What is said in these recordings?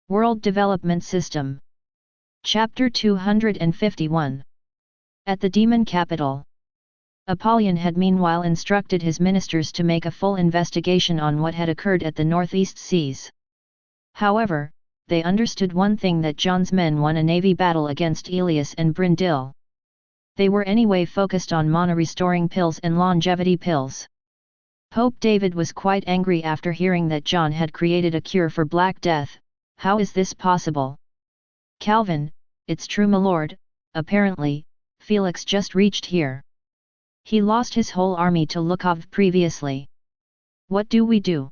World Development System. Chapter 251. At the demon capital. Apollyon had meanwhile instructed his ministers to make a full investigation on what had occurred at the northeast seas. However, they understood one thing, that John's men won a navy battle against Elias and Brindil. They were anyway focused on mana-restoring pills and longevity pills. Pope David was quite angry after hearing that John had created a cure for Black Death. How is this possible? Calvin, it's true, my lord. Apparently, Felix just reached here. He lost his whole army to Lukov previously. What do we do?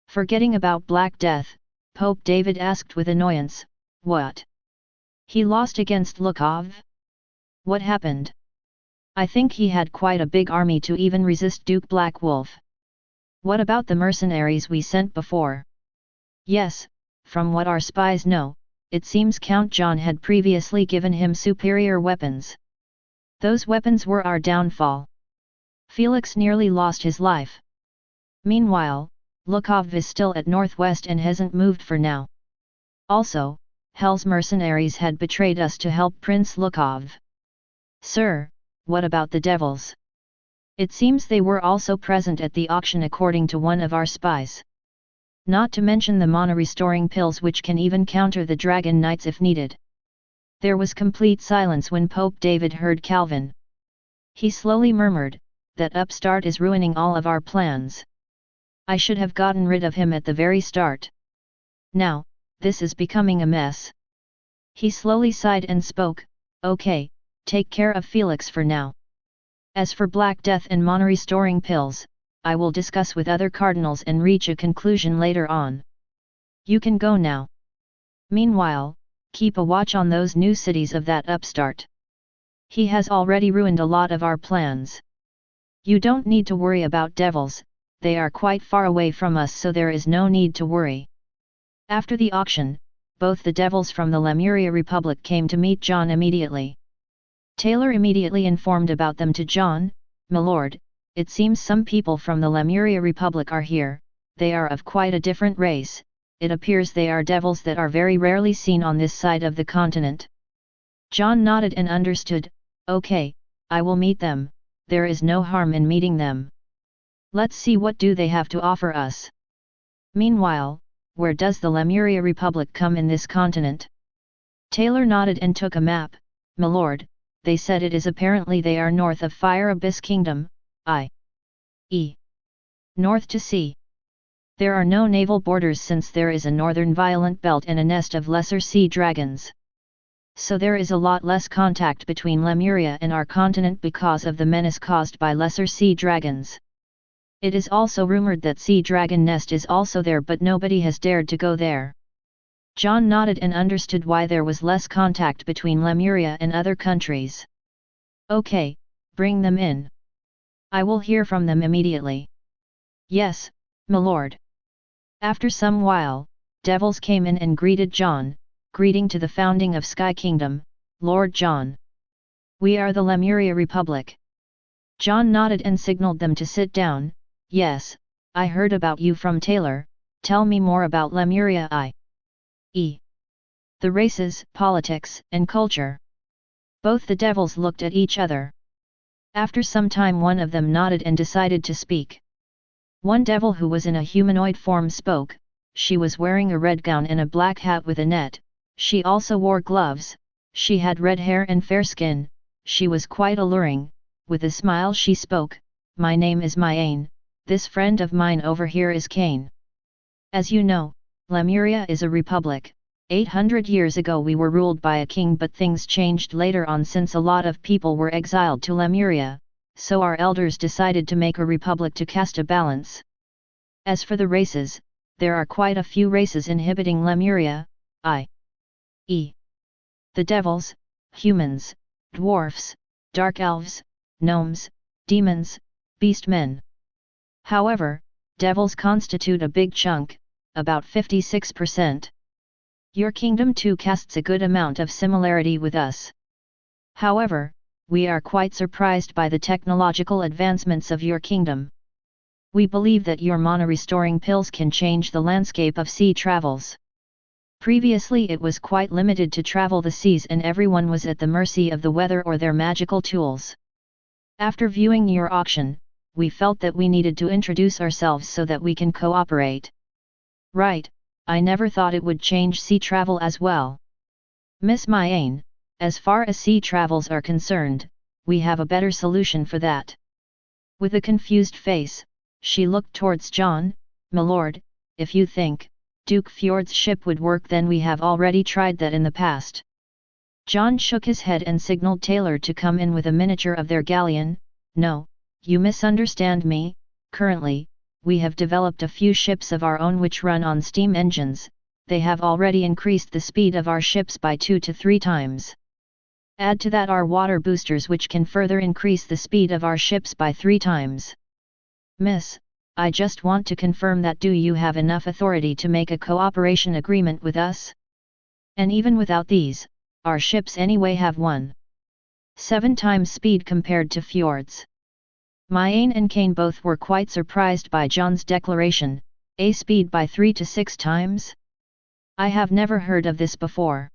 Forgetting about Black Death, Pope David asked with annoyance. What? He lost against Lukov? What happened? I think he had quite a big army to even resist Duke Black Wolf. What about the mercenaries we sent before? Yes, from what our spies know, it seems Count John had previously given him superior weapons. Those weapons were our downfall. Felix nearly lost his life. Meanwhile, Lukov is still at northwest and hasn't moved for now. Also, Hell's mercenaries had betrayed us to help Prince Lukov. Sir, what about the devils? It seems they were also present at the auction according to one of our spies. Not to mention the mana-restoring pills which can even counter the Dragon Knights if needed. There was complete silence when Pope David heard Calvin. He slowly murmured, that upstart is ruining all of our plans. I should have gotten rid of him at the very start. Now, this is becoming a mess. He slowly sighed and spoke, okay, take care of Felix for now. As for Black Death and mana-restoring pills, I will discuss with other cardinals and reach a conclusion later on. You can go now. Meanwhile, keep a watch on those new cities of that upstart. He has already ruined a lot of our plans. You don't need to worry about devils, they are quite far away from us, so there is no need to worry. After the auction, both the devils from the Lemuria Republic came to meet John immediately. Taylor immediately informed about them to John. My lord, it seems some people from the Lemuria Republic are here. They are of quite a different race. It appears they are devils that are very rarely seen on this side of the continent. John nodded and understood. Okay, I will meet them. There is no harm in meeting them. Let's see what do they have to offer us. Meanwhile, where does the Lemuria Republic come in this continent? Taylor nodded and took a map. My lord, they said it is apparently they are north of Fire Abyss Kingdom, i.e. north to sea. There are no naval borders since there is a northern violent belt and a nest of lesser sea dragons. So there is a lot less contact between Lemuria and our continent because of the menace caused by lesser sea dragons. It is also rumored that Sea Dragon Nest is also there, but nobody has dared to go there. John nodded and understood why there was less contact between Lemuria and other countries. Okay, bring them in. I will hear from them immediately. Yes, my lord. After some while, devils came in and greeted John. Greeting to the founding of Sky Kingdom, Lord John. We are the Lemuria Republic. John nodded and signaled them to sit down. Yes, I heard about you from Taylor. Tell me more about Lemuria, i.e. the races, politics, and culture. Both the devils looked at each other. After some time one of them nodded and decided to speak. One devil who was in a humanoid form spoke. She was wearing a red gown and a black hat with a net. She also wore gloves. She had red hair and fair skin. She was quite alluring. With a smile she spoke. My name is Myane. This friend of mine over here is Cain. As you know, Lemuria is a republic. 800 years ago we were ruled by a king, but things changed later on since a lot of people were exiled to Lemuria, so our elders decided to make a republic to cast a balance. As for the races, there are quite a few races inhabiting Lemuria, i.e. the devils, humans, dwarfs, dark elves, gnomes, demons, beastmen. However, devils constitute a big chunk, about 56%. Your kingdom too casts a good amount of similarity with us. However, we are quite surprised by the technological advancements of your kingdom. We believe that your mana-restoring pills can change the landscape of sea travels. Previously it was quite limited to travel the seas and everyone was at the mercy of the weather or their magical tools. After viewing your auction, we felt that we needed to introduce ourselves so that we can cooperate. Right, I never thought it would change sea travel as well. Miss Myane, as far as sea travels are concerned, we have a better solution for that. With a confused face, she looked towards John. "Milord, if you think Duke Fjord's ship would work, then we have already tried that in the past." John shook his head and signaled Taylor to come in with a miniature of their galleon. "No, you misunderstand me. Currently, we have developed a few ships of our own which run on steam engines. They have already increased the speed of our ships by 2 to 3 times. Add to that our water boosters which can further increase the speed of our ships by 3 times. Miss, I just want to confirm that do you have enough authority to make a cooperation agreement with us? And even without these, our ships anyway have 1.7 times speed compared to Fjord's." Myane and Kane both were quite surprised by John's declaration, a speed by 3 to 6 times? I have never heard of this before.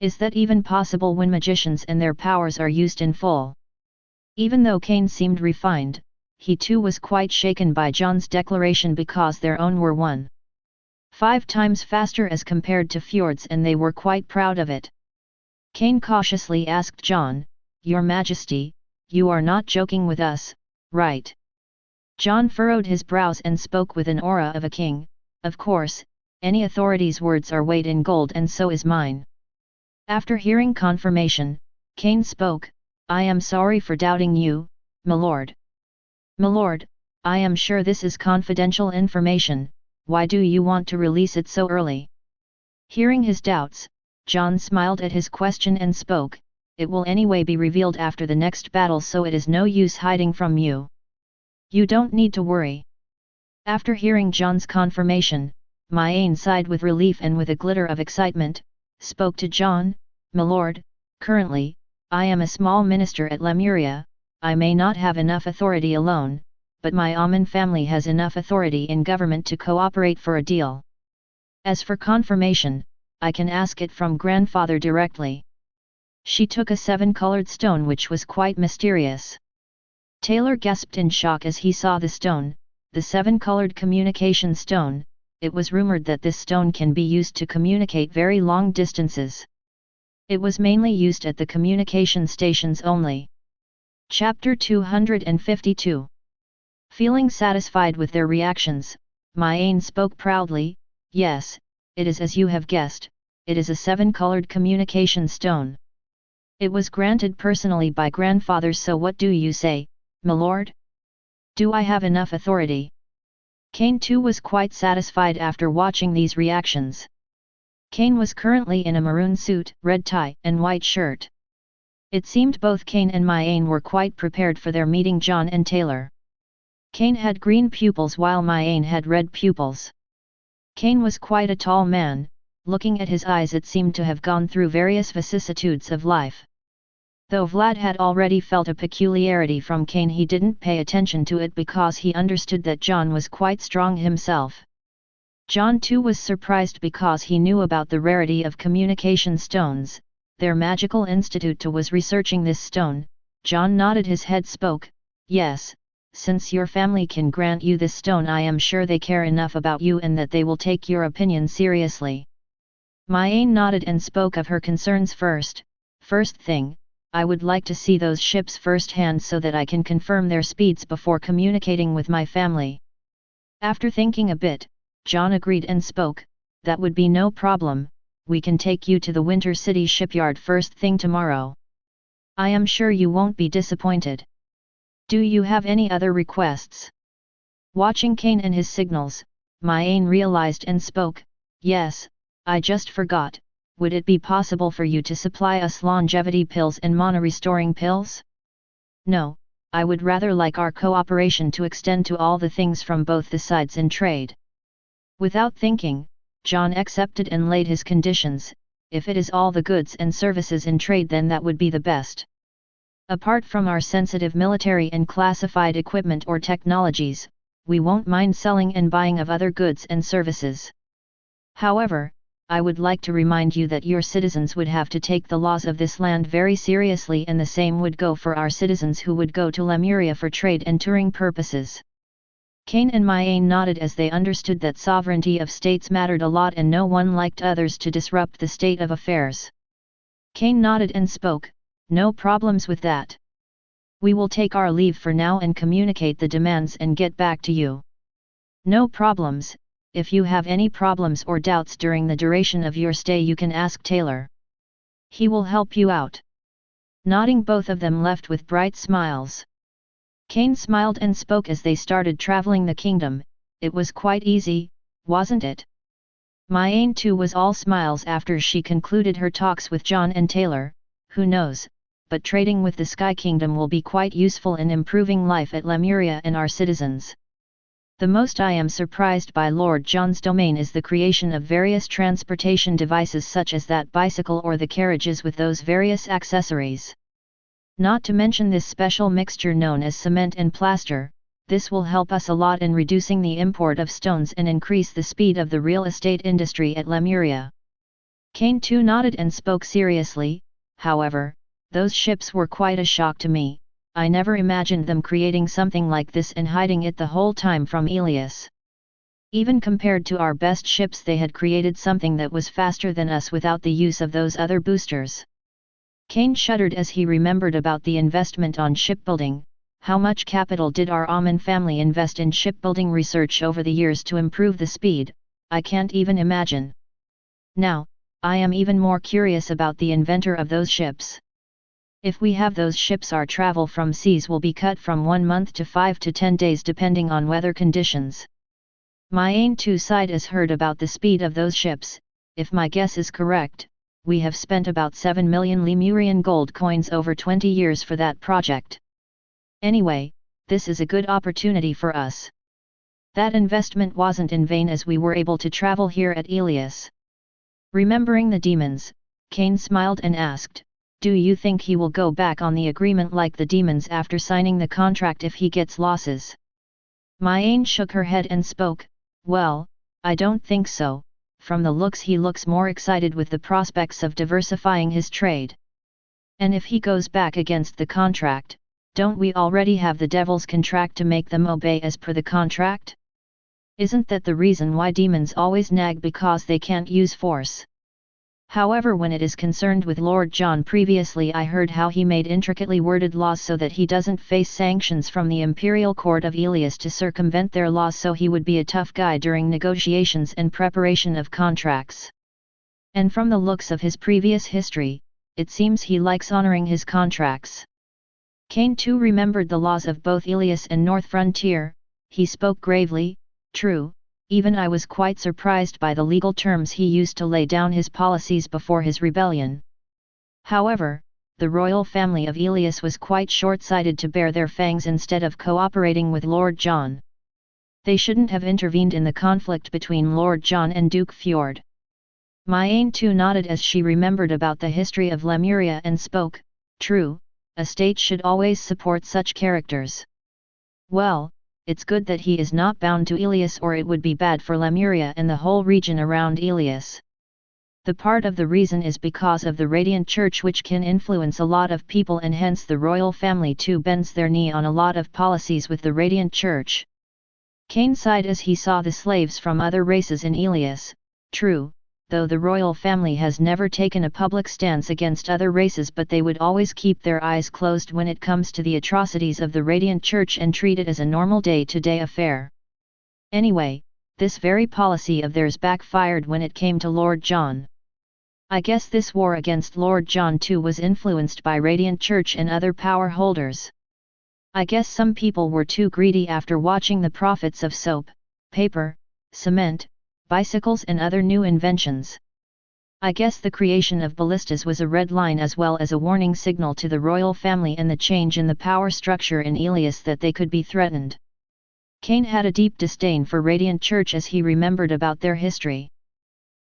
Is that even possible when magicians and their powers are used in full? Even though Kane seemed refined, he too was quite shaken by John's declaration because their own were 1.5 times faster as compared to Fjord's and they were quite proud of it. Kane cautiously asked John, "Your Majesty, you are not joking with us, right?" John furrowed his brows and spoke with an aura of a king. "Of course, any authority's words are weighed in gold and so is mine." After hearing confirmation, Kane spoke, "I am sorry for doubting you, milord. Milord, I am sure this is confidential information, why do you want to release it so early?" Hearing his doubts, John smiled at his question and spoke, "It will anyway be revealed after the next battle, so it is no use hiding from you. You don't need to worry." After hearing John's confirmation, Myane sighed with relief and with a glitter of excitement, spoke to John, "Milord, currently, I am a small minister at Lemuria. I may not have enough authority alone, but my Amun family has enough authority in government to cooperate for a deal. As for confirmation, I can ask it from grandfather directly." She took a 7-colored stone which was quite mysterious. Taylor gasped in shock as he saw the stone, the 7-colored communication stone. It was rumored that this stone can be used to communicate very long distances. It was mainly used at the communication stations only. Chapter 252. Feeling satisfied with their reactions, Myane spoke proudly, "Yes, it is as you have guessed, it is a 7-colored communication stone. It was granted personally by grandfather, so what do you say, milord? Do I have enough authority?" Kane too was quite satisfied after watching these reactions. Kane was currently in a maroon suit, red tie and white shirt. It seemed both Kane and Myane were quite prepared for their meeting John and Taylor. Kane had green pupils while Myane had red pupils. Kane was quite a tall man. Looking at his eyes it seemed to have gone through various vicissitudes of life. Though Vlad had already felt a peculiarity from Kane, he didn't pay attention to it because he understood that John was quite strong himself. John too was surprised because he knew about the rarity of communication stones. Their magical institute was researching this stone. John nodded his head, spoke, "Yes, since your family can grant you this stone, I am sure they care enough about you and that they will take your opinion seriously." Myane nodded and spoke of her concerns first. "First thing, I would like to see those ships firsthand so that I can confirm their speeds before communicating with my family." After thinking a bit, John agreed and spoke, "That would be no problem, we can take you to the Winter City shipyard first thing tomorrow. I am sure you won't be disappointed. Do you have any other requests?" Watching Kane and his signals, Myane realized and spoke, "Yes, I just forgot. Would it be possible for you to supply us longevity pills and mana-restoring pills?" "No, I would rather like our cooperation to extend to all the things from both the sides in trade." Without thinking, John accepted and laid his conditions. "If it is all the goods and services in trade, then that would be the best. Apart from our sensitive military and classified equipment or technologies, we won't mind selling and buying of other goods and services. However, I would like to remind you that your citizens would have to take the laws of this land very seriously, and the same would go for our citizens who would go to Lemuria for trade and touring purposes. Cain and Mayan nodded as they understood that sovereignty of states mattered a lot and no one liked others to disrupt the state of affairs. Cain nodded and spoke, "No problems with that. We will take our leave for now and communicate the demands and get back to you." "No problems. If you have any problems or doubts during the duration of your stay, you can ask Taylor. He will help you out." Nodding, both of them left with bright smiles. Cain smiled and spoke as they started traveling the kingdom. "It was quite easy, wasn't it?" Mayan too was all smiles after she concluded her talks with John and Taylor. "Who knows, but trading with the Sky Kingdom will be quite useful in improving life at Lemuria and our citizens. The most I am surprised by Lord John's domain is the creation of various transportation devices such as that bicycle or the carriages with those various accessories. Not to mention this special mixture known as cement and plaster. This will help us a lot in reducing the import of stones and increase the speed of the real estate industry at Lemuria." Cain too nodded and spoke seriously. "However, those ships were quite a shock to me. I never imagined them creating something like this and hiding it the whole time from Elias. Even compared to our best ships, they had created something that was faster than us without the use of those other boosters." Cain shuddered as he remembered about the investment on shipbuilding. How much capital did our Aman family invest in shipbuilding research over the years to improve the speed? I can't even imagine. Now, I am even more curious about the inventor of those ships. If we have those ships, our travel from seas will be cut from 1 month to 5 to 10 days depending on weather conditions. Mayan too sighed as heard about the speed of those ships. If my guess is correct, we have spent about 7 million Lemurian gold coins over 20 years for that project. Anyway, this is a good opportunity for us. That investment wasn't in vain as we were able to travel here at Elias." Remembering the demons, Cain smiled and asked, "Do you think he will go back on the agreement like the demons after signing the contract if he gets losses?" Mayan shook her head and spoke, "Well, I don't think so. From the looks he looks more excited with the prospects of diversifying his trade. And if he goes back against the contract, don't we already have the devil's contract to make them obey as per the contract? Isn't that the reason why demons always nag, because they can't use force? However, when it is concerned with Lord John, previously I heard how he made intricately worded laws so that he doesn't face sanctions from the Imperial Court of Elias to circumvent their laws, so he would be a tough guy during negotiations and preparation of contracts. And from the looks of his previous history, it seems he likes honoring his contracts." Cain too remembered the laws of both Elias and North Frontier. He spoke gravely, "True. Even I was quite surprised by the legal terms he used to lay down his policies before his rebellion. However, the royal family of Elias was quite short-sighted to bare their fangs instead of cooperating with Lord John. They shouldn't have intervened in the conflict between Lord John and Duke Fjord." Mayan too nodded as she remembered about the history of Lemuria and spoke, "True, a state should always support such characters. Well, it's good that he is not bound to Elias, or it would be bad for Lemuria and the whole region around Elias. The part of the reason is because of the Radiant Church, which can influence a lot of people, and hence the royal family too bends their knee on a lot of policies with the Radiant Church." Cain sighed as he saw the slaves from other races in Elias. True, though the royal family has never taken a public stance against other races, but they would always keep their eyes closed when it comes to the atrocities of the Radiant Church and treat it as a normal day-to-day affair. Anyway, this very policy of theirs backfired when it came to Lord John. I guess this war against Lord John too was influenced by Radiant Church and other power holders. I guess some people were too greedy after watching the profits of soap, paper, cement, bicycles and other new inventions. I guess the creation of ballistas was a red line as well as a warning signal to the royal family and the change in the power structure in Elias that they could be threatened." Cain had a deep disdain for Radiant Church as he remembered about their history.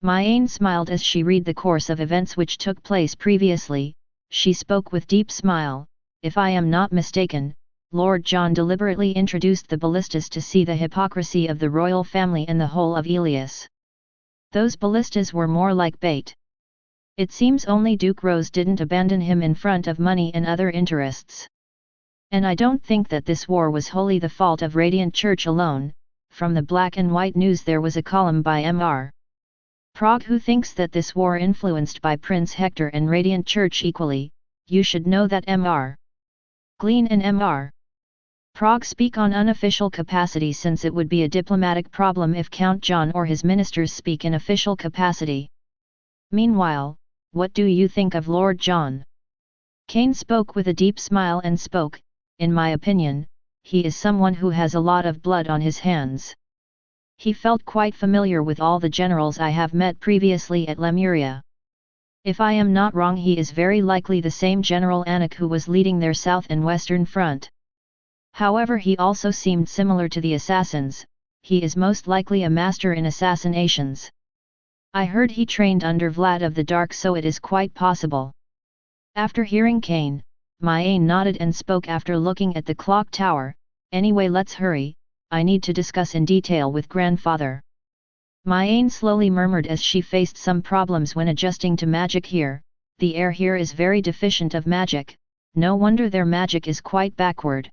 Mayan smiled as she read the course of events which took place previously. She spoke with deep smile, "If I am not mistaken, Lord John deliberately introduced the ballistas to see the hypocrisy of the royal family and the whole of Elias. Those ballistas were more like bait. It seems only Duke Rose didn't abandon him in front of money and other interests. And I don't think that this war was wholly the fault of Radiant Church alone. From the Black and White News there was a column by Mr. Prague who thinks that this war influenced by Prince Hector and Radiant Church equally. You should know that Mr. Glean and Mr. Prague speak on unofficial capacity, since it would be a diplomatic problem if Count John or his ministers speak in official capacity. Meanwhile, what do you think of Lord John? Kane spoke with a deep smile and spoke, in my opinion, he is someone who has a lot of blood on his hands. He felt quite familiar with all the generals I have met previously at Lemuria. If I am not wrong, he is very likely the same General Anak who was leading their south and western front. However, he also seemed similar to the assassins. He is most likely a master in assassinations. I heard he trained under Vlad of the Dark, so it is quite possible. After hearing Kane, Myain nodded and spoke after looking at the clock tower. Anyway, let's hurry, I need to discuss in detail with grandfather. Myain slowly murmured as she faced some problems when adjusting to magic here. The air here is very deficient of magic, no wonder their magic is quite backward.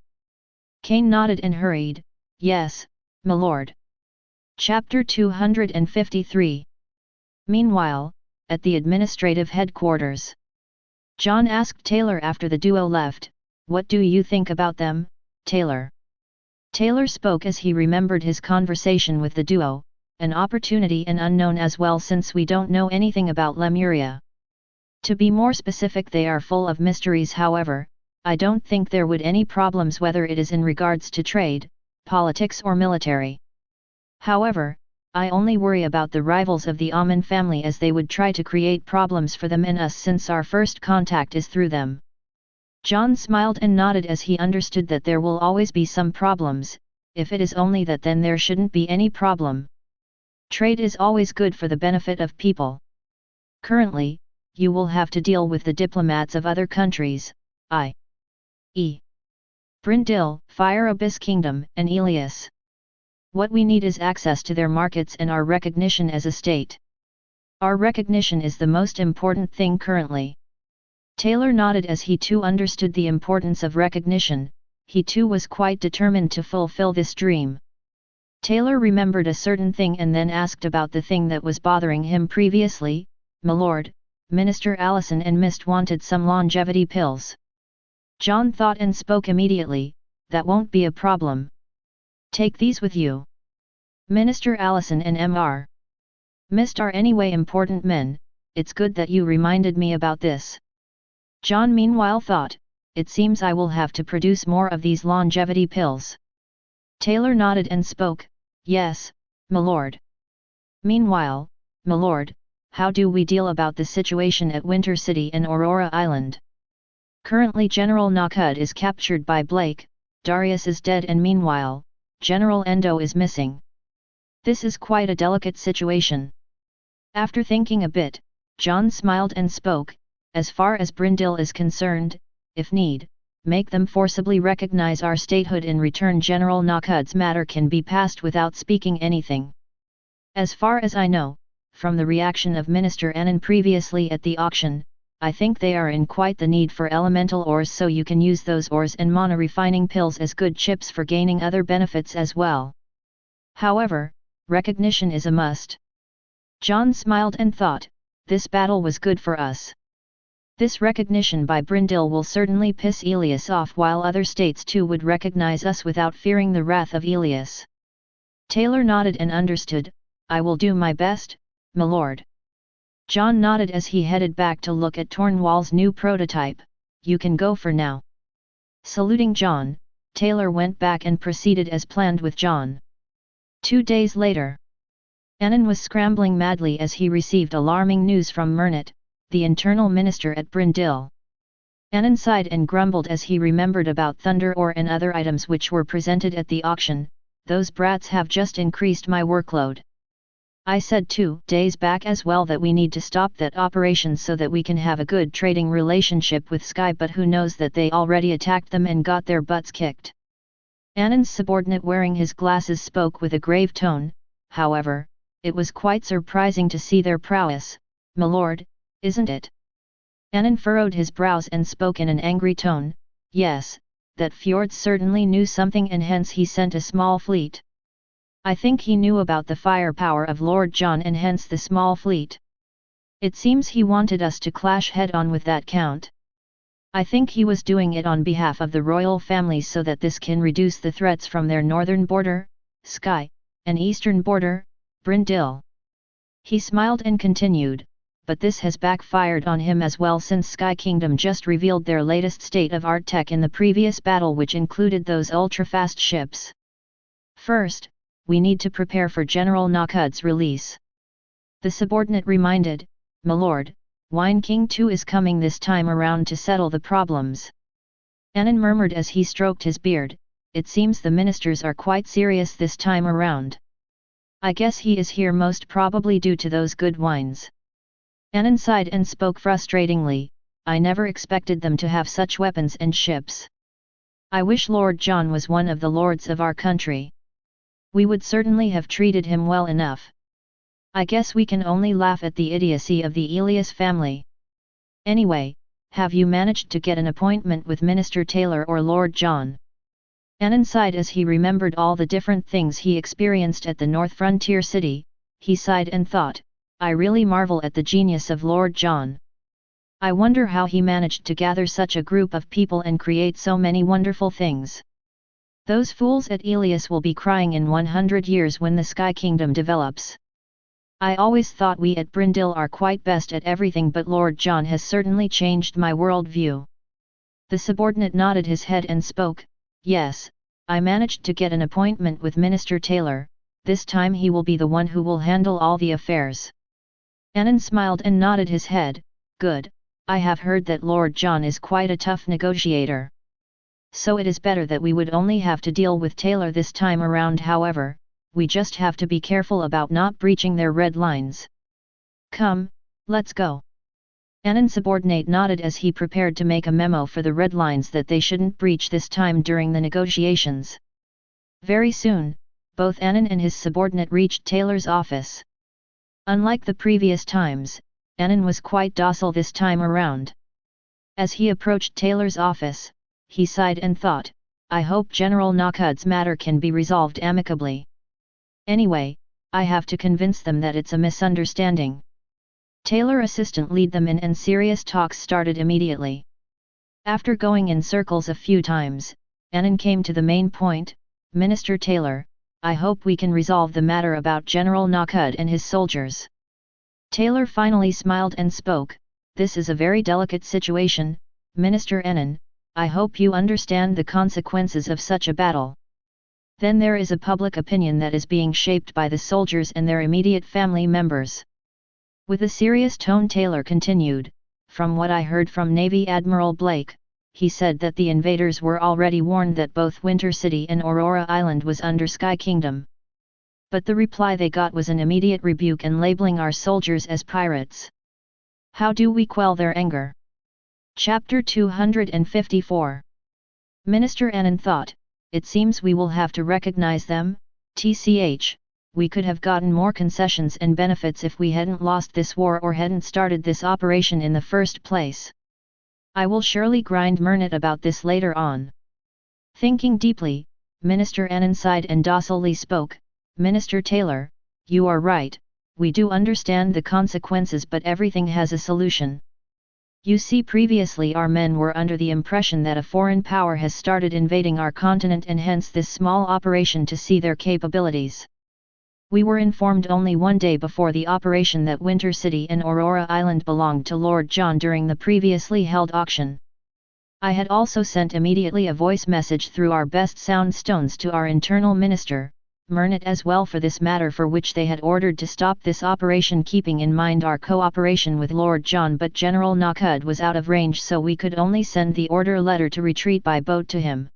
Kane nodded and hurried, yes, my lord. Chapter 253. Meanwhile, at the administrative headquarters, John asked Taylor after the duo left, what do you think about them, Taylor? Taylor spoke as he remembered his conversation with the duo, an opportunity and unknown as well, since we don't know anything about Lemuria. To be more specific, they are full of mysteries. However, I don't think there would any problems whether it is in regards to trade, politics or military. However, I only worry about the rivals of the Amun family, as they would try to create problems for them and us, since our first contact is through them. John smiled and nodded as he understood that there will always be some problems. If it is only that, then there shouldn't be any problem. Trade is always good for the benefit of people. Currently, you will have to deal with the diplomats of other countries, i.e. Brindil, Fire Abyss Kingdom, and Elias. What we need is access to their markets and our recognition as a state. Our recognition is the most important thing currently. Taylor nodded as he too understood the importance of recognition. He too was quite determined to fulfill this dream. Taylor remembered a certain thing and then asked about the thing that was bothering him previously. My lord, Minister Allison and Mist wanted some longevity pills. John thought and spoke immediately, that won't be a problem. Take these with you. Minister Allison and Mr. Mist are anyway important men, it's good that you reminded me about this. John meanwhile thought, it seems I will have to produce more of these longevity pills. Taylor nodded and spoke, yes, my lord. Meanwhile, my lord, how do we deal about the situation at Winter City and Aurora Island? Currently General Nakud is captured by Blake, Darius is dead, and meanwhile, General Endo is missing. This is quite a delicate situation. After thinking a bit, John smiled and spoke, as far as Brindil is concerned, if need, make them forcibly recognize our statehood. In return, General Nakud's matter can be passed without speaking anything. As far as I know, from the reaction of Minister Annan previously at the auction, I think they are in quite the need for elemental ores, so you can use those ores and mono-refining pills as good chips for gaining other benefits as well. However, recognition is a must. John smiled and thought, this battle was good for us. This recognition by Brindil will certainly piss Elias off, while other states too would recognize us without fearing the wrath of Elias. Taylor nodded and understood, I will do my best, my lord. John nodded as he headed back to look at Tornwall's new prototype. You can go for now. Saluting John, Taylor went back and proceeded as planned with John. 2 days later, Annan was scrambling madly as he received alarming news from Mernat, the internal minister at Brindil. Annan sighed and grumbled as he remembered about thunder ore and other items which were presented at the auction. Those brats have just increased my workload. I said 2 days back as well that we need to stop that operation so that we can have a good trading relationship with Sky, but who knows that they already attacked them and got their butts kicked. Annan's subordinate wearing his glasses spoke with a grave tone, however, it was quite surprising to see their prowess, my lord, isn't it? Annan furrowed his brows and spoke in an angry tone, yes, that Fjord certainly knew something and hence he sent a small fleet. I think he knew about the firepower of Lord John and hence the small fleet. It seems he wanted us to clash head-on with that count. I think he was doing it on behalf of the royal families so that this can reduce the threats from their northern border, Skye, and eastern border, Brindle. He smiled and continued, but this has backfired on him as well since Skye Kingdom just revealed their latest state-of-art tech in the previous battle which included those ultra-fast ships. First, we need to prepare for General Nockud's release. The subordinate reminded, my lord, Wine King 2 is coming this time around to settle the problems. Annan murmured as he stroked his beard, it seems the ministers are quite serious this time around. I guess he is here most probably due to those good wines. Annan sighed and spoke frustratingly, I never expected them to have such weapons and ships. I wish Lord John was one of the lords of our country. We would certainly have treated him well enough. I guess we can only laugh at the idiocy of the Elias family. Anyway, have you managed to get an appointment with Minister Taylor or Lord John? Annan sighed as he remembered all the different things he experienced at the North Frontier City. He sighed and thought, I really marvel at the genius of Lord John. I wonder how he managed to gather such a group of people and create so many wonderful things. Those fools at Elias will be crying in 100 years when the Skye Kingdom develops. I always thought we at Brindle are quite best at everything, but Lord John has certainly changed my world view. The subordinate nodded his head and spoke, yes, I managed to get an appointment with Minister Taylor, this time he will be the one who will handle all the affairs. Annan smiled and nodded his head, good, I have heard that Lord John is quite a tough negotiator. So it is better that we would only have to deal with Taylor this time around. However, we just have to be careful about not breaching their red lines. Come, let's go. Annan's subordinate nodded as he prepared to make a memo for the red lines that they shouldn't breach this time during the negotiations. Very soon, both Annan and his subordinate reached Taylor's office. Unlike the previous times, Annan was quite docile this time around. As he approached Taylor's office, he sighed and thought, I hope General Nockud's matter can be resolved amicably. Anyway, I have to convince them that it's a misunderstanding. Taylor assistant lead them in and serious talks started immediately. After going in circles a few times, Annan came to the main point, Minister Taylor, I hope we can resolve the matter about General Nockud and his soldiers. Taylor finally smiled and spoke, this is a very delicate situation, Minister Annan, I hope you understand the consequences of such a battle. Then there is a public opinion that is being shaped by the soldiers and their immediate family members. With a serious tone Taylor continued, from what I heard from Navy Admiral Blake, he said that the invaders were already warned that both Winter City and Aurora Island was under Skye Kingdom. But the reply they got was an immediate rebuke and labeling our soldiers as pirates. How do we quell their anger? Chapter 254. Minister Annan thought, it seems we will have to recognize them, tch, we could have gotten more concessions and benefits if we hadn't lost this war or hadn't started this operation in the first place. I will surely grind Mernit about this later on. Thinking deeply, Minister Annan sighed and docilely spoke, Minister Taylor, you are right, we do understand the consequences but everything has a solution. You see, previously our men were under the impression that a foreign power has started invading our continent and hence this small operation to see their capabilities. We were informed only one day before the operation that Winter City and Aurora Island belonged to Lord John during the previously held auction. I had also sent immediately a voice message through our best sound stones to our internal minister, Mernit, as well for this matter, for which they had ordered to stop this operation, keeping in mind our cooperation with Lord John, but General Nockud was out of range, so we could only send the order letter to retreat by boat to him.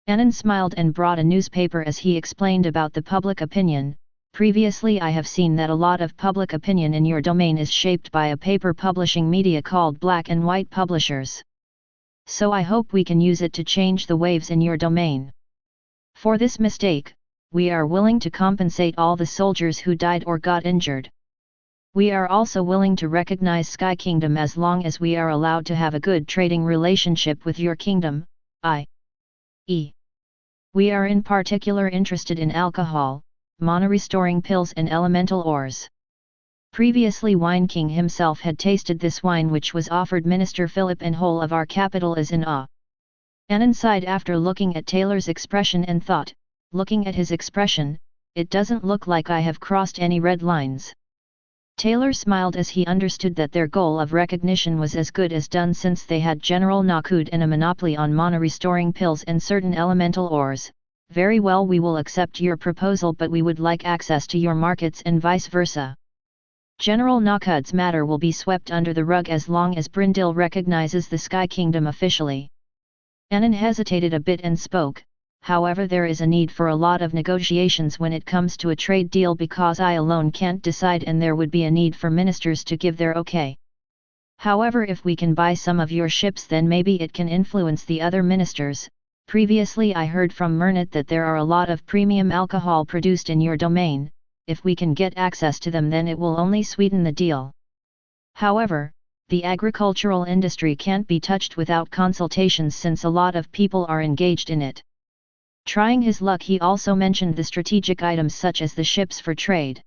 Annan smiled and brought a newspaper as he explained about the public opinion. Previously I have seen that a lot of public opinion in your domain is shaped by a paper publishing media called Black and White Publishers. So I hope we can use it to change the waves in your domain. For this mistake, we are willing to compensate all the soldiers who died or got injured. We are also willing to recognize Sky Kingdom as long as we are allowed to have a good trading relationship with your kingdom, i.e. we are in particular interested in alcohol, mana-restoring pills and elemental ores. Previously Wine King himself had tasted this wine which was offered Minister Philip, and whole of our capital is in awe. Anon sighed after looking at Taylor's expression and thought, looking at his expression, it doesn't look like I have crossed any red lines. Taylor smiled as he understood that their goal of recognition was as good as done, since they had General Nakud and a monopoly on mana-restoring pills and certain elemental ores. Very well, we will accept your proposal, but we would like access to your markets and vice versa. General Nakud's matter will be swept under the rug as long as Brindil recognizes the Sky Kingdom officially. Anon hesitated a bit and spoke, however, there is a need for a lot of negotiations when it comes to a trade deal, because I alone can't decide, and there would be a need for ministers to give their okay. However, if we can buy some of your ships, then maybe it can influence the other ministers. Previously I heard from Mernit that there are a lot of premium alcohol produced in your domain. If we can get access to them, then it will only sweeten the deal. However, the agricultural industry can't be touched without consultations, since a lot of people are engaged in it. Trying his luck, he also mentioned the strategic items such as the ships for trade.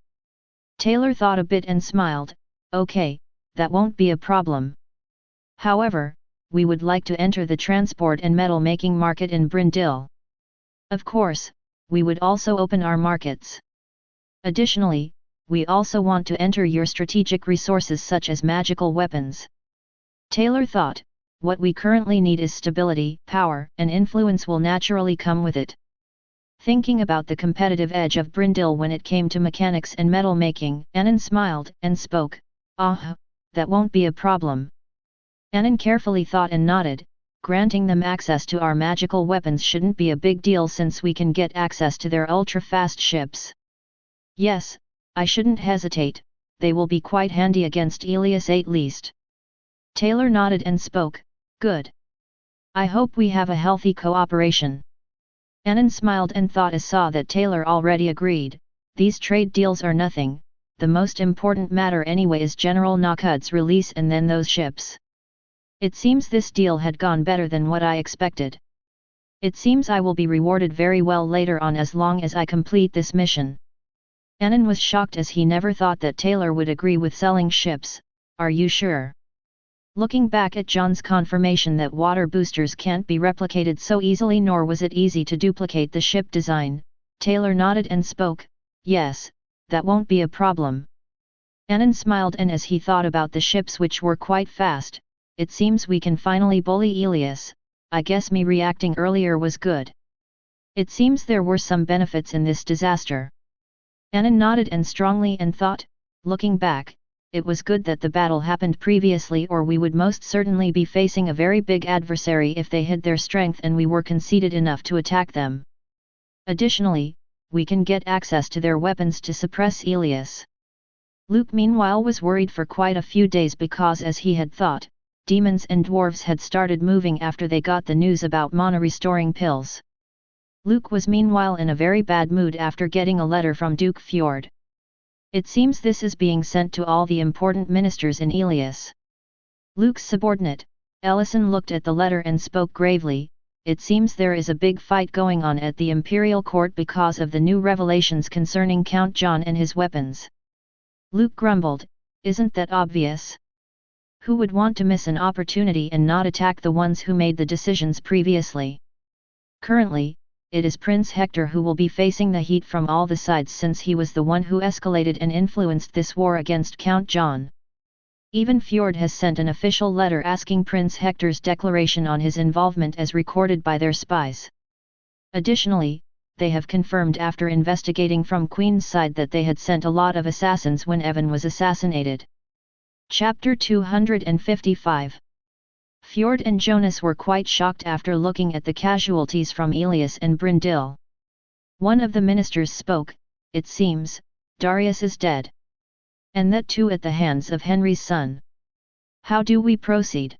Taylor thought a bit and smiled, okay, that won't be a problem. However, we would like to enter the transport and metal making market in Brindil. Of course, we would also open our markets. Additionally, we also want to enter your strategic resources such as magical weapons. Taylor thought, what we currently need is stability, power, and influence will naturally come with it. Thinking about the competitive edge of Brindil when it came to mechanics and metal making, Anon smiled and spoke, that won't be a problem. Anon carefully thought and nodded, granting them access to our magical weapons shouldn't be a big deal, since we can get access to their ultra-fast ships. Yes, I shouldn't hesitate, they will be quite handy against Elias at least. Taylor nodded and spoke, good. I hope we have a healthy cooperation. Anon smiled and thought as saw that Taylor already agreed, these trade deals are nothing, the most important matter anyway is General Nakud's release and then those ships. It seems this deal had gone better than what I expected. It seems I will be rewarded very well later on as long as I complete this mission. Anon was shocked as he never thought that Taylor would agree with selling ships. Are you sure? Looking back at John's confirmation that water boosters can't be replicated so easily, nor was it easy to duplicate the ship design, Taylor nodded and spoke, yes, that won't be a problem. Anon smiled, and as he thought about the ships which were quite fast, it seems we can finally bully Elias. I guess me reacting earlier was good. It seems there were some benefits in this disaster. Anon nodded and strongly and thought, looking back, it was good that the battle happened previously, or we would most certainly be facing a very big adversary if they hid their strength and we were conceited enough to attack them. Additionally, we can get access to their weapons to suppress Elias. Luke meanwhile was worried for quite a few days because, as he had thought, demons and dwarves had started moving after they got the news about mana-restoring pills. Luke was meanwhile in a very bad mood after getting a letter from Duke Fjord. It seems this is being sent to all the important ministers in Elias. Luke's subordinate, Ellison, looked at the letter and spoke gravely, it seems there is a big fight going on at the Imperial Court because of the new revelations concerning Count John and his weapons. Luke grumbled, isn't that obvious? Who would want to miss an opportunity and not attack the ones who made the decisions previously? Currently, it is Prince Hector who will be facing the heat from all the sides, since he was the one who escalated and influenced this war against Count John. Even Fjord has sent an official letter asking Prince Hector's declaration on his involvement as recorded by their spies. Additionally, they have confirmed after investigating from Queen's side that they had sent a lot of assassins when Evan was assassinated. Chapter 255. Fjord and Jonas were quite shocked after looking at the casualties from Elias and Brindil. One of the ministers spoke, it seems, Darius is dead. And that too at the hands of Henry's son. How do we proceed?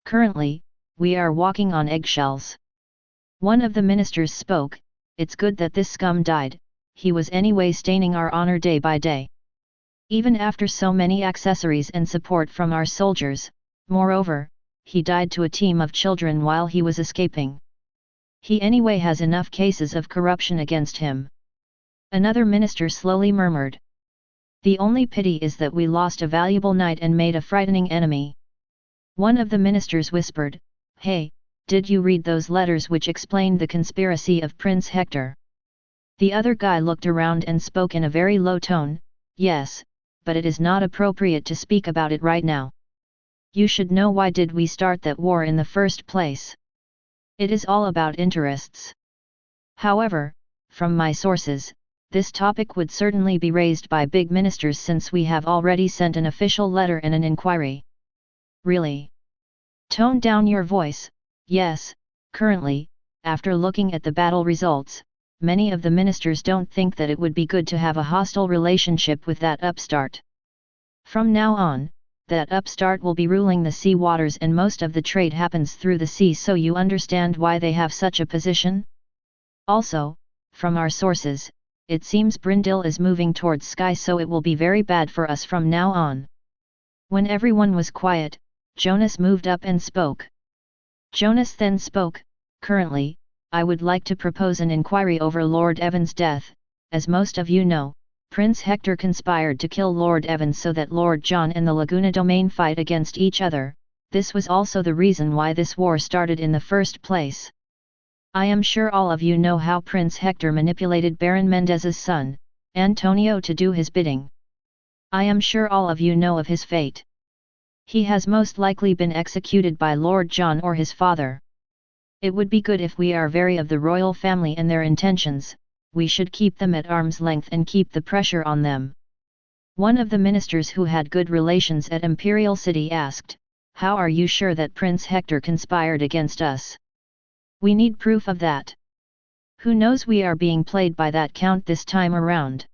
Currently, we are walking on eggshells. One of the ministers spoke, it's good that this scum died, he was anyway staining our honor day by day. Even after so many accessories and support from our soldiers, moreover, he died to a team of children while he was escaping. He anyway has enough cases of corruption against him. Another minister slowly murmured. The only pity is that we lost a valuable knight and made a frightening enemy. One of the ministers whispered, "Hey, did you read those letters which explained the conspiracy of Prince Hector?" The other guy looked around and spoke in a very low tone, "Yes, but it is not appropriate to speak about it right now. You should know why did we start that war in the first place. It is all about interests. However, from my sources, this topic would certainly be raised by big ministers since we have already sent an official letter and an inquiry." "Really? Tone down your voice." "Yes, currently, after looking at the battle results, many of the ministers don't think that it would be good to have a hostile relationship with that upstart. From now on, that upstart will be ruling the sea waters and most of the trade happens through the sea, so you understand why they have such a position? Also, from our sources, it seems Brindle is moving towards Skye, so it will be very bad for us from now on." When everyone was quiet, Jonas moved up and spoke. Jonas then spoke, "Currently, I would like to propose an inquiry over Lord Evan's death. As most of you know, Prince Hector conspired to kill Lord Evan so that Lord John and the Laguna domain fight against each other. This was also the reason why this war started in the first place. I am sure all of you know how Prince Hector manipulated Baron Mendez's son, Antonio, to do his bidding. I am sure all of you know of his fate. He has most likely been executed by Lord John or his father. It would be good if we are wary of the royal family and their intentions. We should keep them at arm's length and keep the pressure on them." One of the ministers who had good relations at Imperial City asked, "How are you sure that Prince Hector conspired against us? We need proof of that. Who knows, we are being played by that count this time around."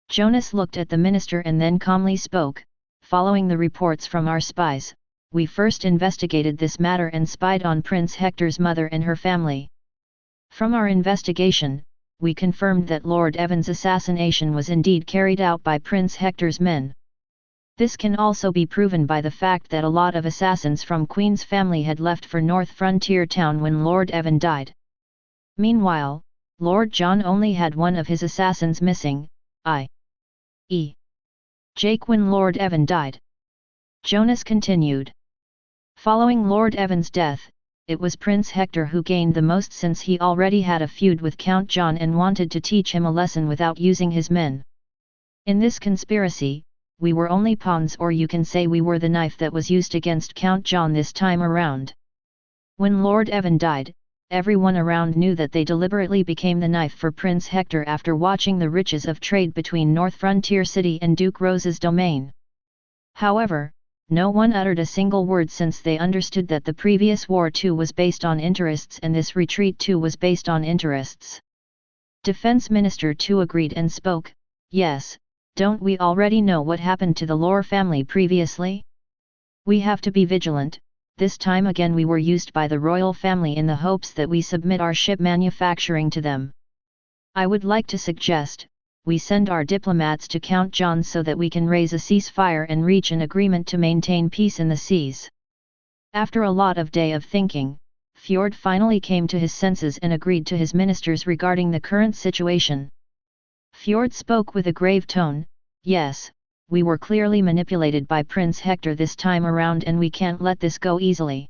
Jonas looked at the minister and then calmly spoke, "Following the reports from our spies, we first investigated this matter and spied on Prince Hector's mother and her family. From our investigation, we confirmed that Lord Evan's assassination was indeed carried out by Prince Hector's men. This can also be proven by the fact that a lot of assassins from Queen's family had left for North Frontier Town when Lord Evan died. Meanwhile, Lord John only had one of his assassins missing, i.e. Jake, when Lord Evan died." Jonas continued. "Following Lord Evan's death, it was Prince Hector who gained the most since he already had a feud with Count John and wanted to teach him a lesson without using his men. In this conspiracy, we were only pawns, or you can say we were the knife that was used against Count John this time around. When Lord Evan died, everyone around knew that they deliberately became the knife for Prince Hector after watching the riches of trade between North Frontier City and Duke Rose's domain. However, no one uttered a single word since they understood that the previous war too was based on interests and this retreat too was based on interests." Defense Minister too agreed and spoke, "Yes, don't we already know what happened to the Lore family previously? We have to be vigilant. This time again we were used by the royal family in the hopes that we submit our ship manufacturing to them. I would like to suggest, we send our diplomats to Count John so that we can raise a ceasefire and reach an agreement to maintain peace in the seas." After a lot of day of thinking, Fjord finally came to his senses and agreed to his ministers regarding the current situation. Fjord spoke with a grave tone, "Yes, we were clearly manipulated by Prince Hector this time around and we can't let this go easily.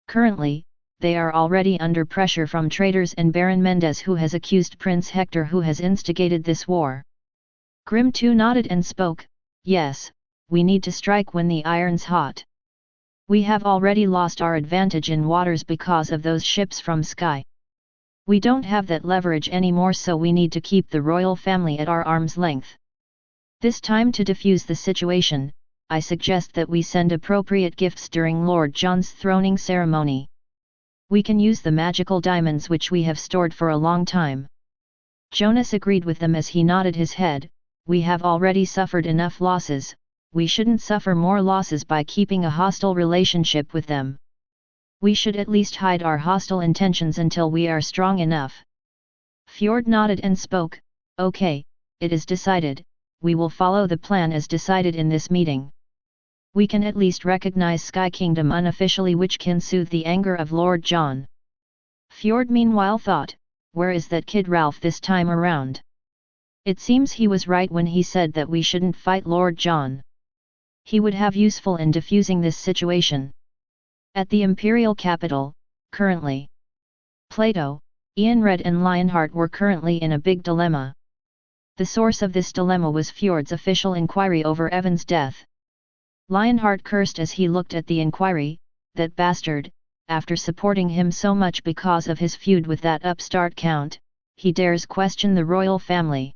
Currently, they are already under pressure from traitors and Baron Mendez, who has accused Prince Hector, who has instigated this war." Grim too nodded and spoke, "Yes, we need to strike when the iron's hot. We have already lost our advantage in waters because of those ships from Skye. We don't have that leverage anymore, so we need to keep the royal family at our arm's length. This time, to defuse the situation, I suggest that we send appropriate gifts during Lord John's throning ceremony. We can use the magical diamonds which we have stored for a long time." Jonas agreed with them as he nodded his head, "We have already suffered enough losses, we shouldn't suffer more losses by keeping a hostile relationship with them. We should at least hide our hostile intentions until we are strong enough." Fjord nodded and spoke, "Okay, it is decided, we will follow the plan as decided in this meeting. We can at least recognize Sky Kingdom unofficially, which can soothe the anger of Lord John." Fjord meanwhile thought, where is that kid Ralph this time around? It seems he was right when he said that we shouldn't fight Lord John. He would have useful in diffusing this situation. At the Imperial capital, currently, Plato, Ianred and Lionheart were currently in a big dilemma. The source of this dilemma was Fjord's official inquiry over Evan's death. Lionheart cursed as he looked at the inquiry, that bastard, after supporting him so much because of his feud with that upstart count, he dares question the royal family.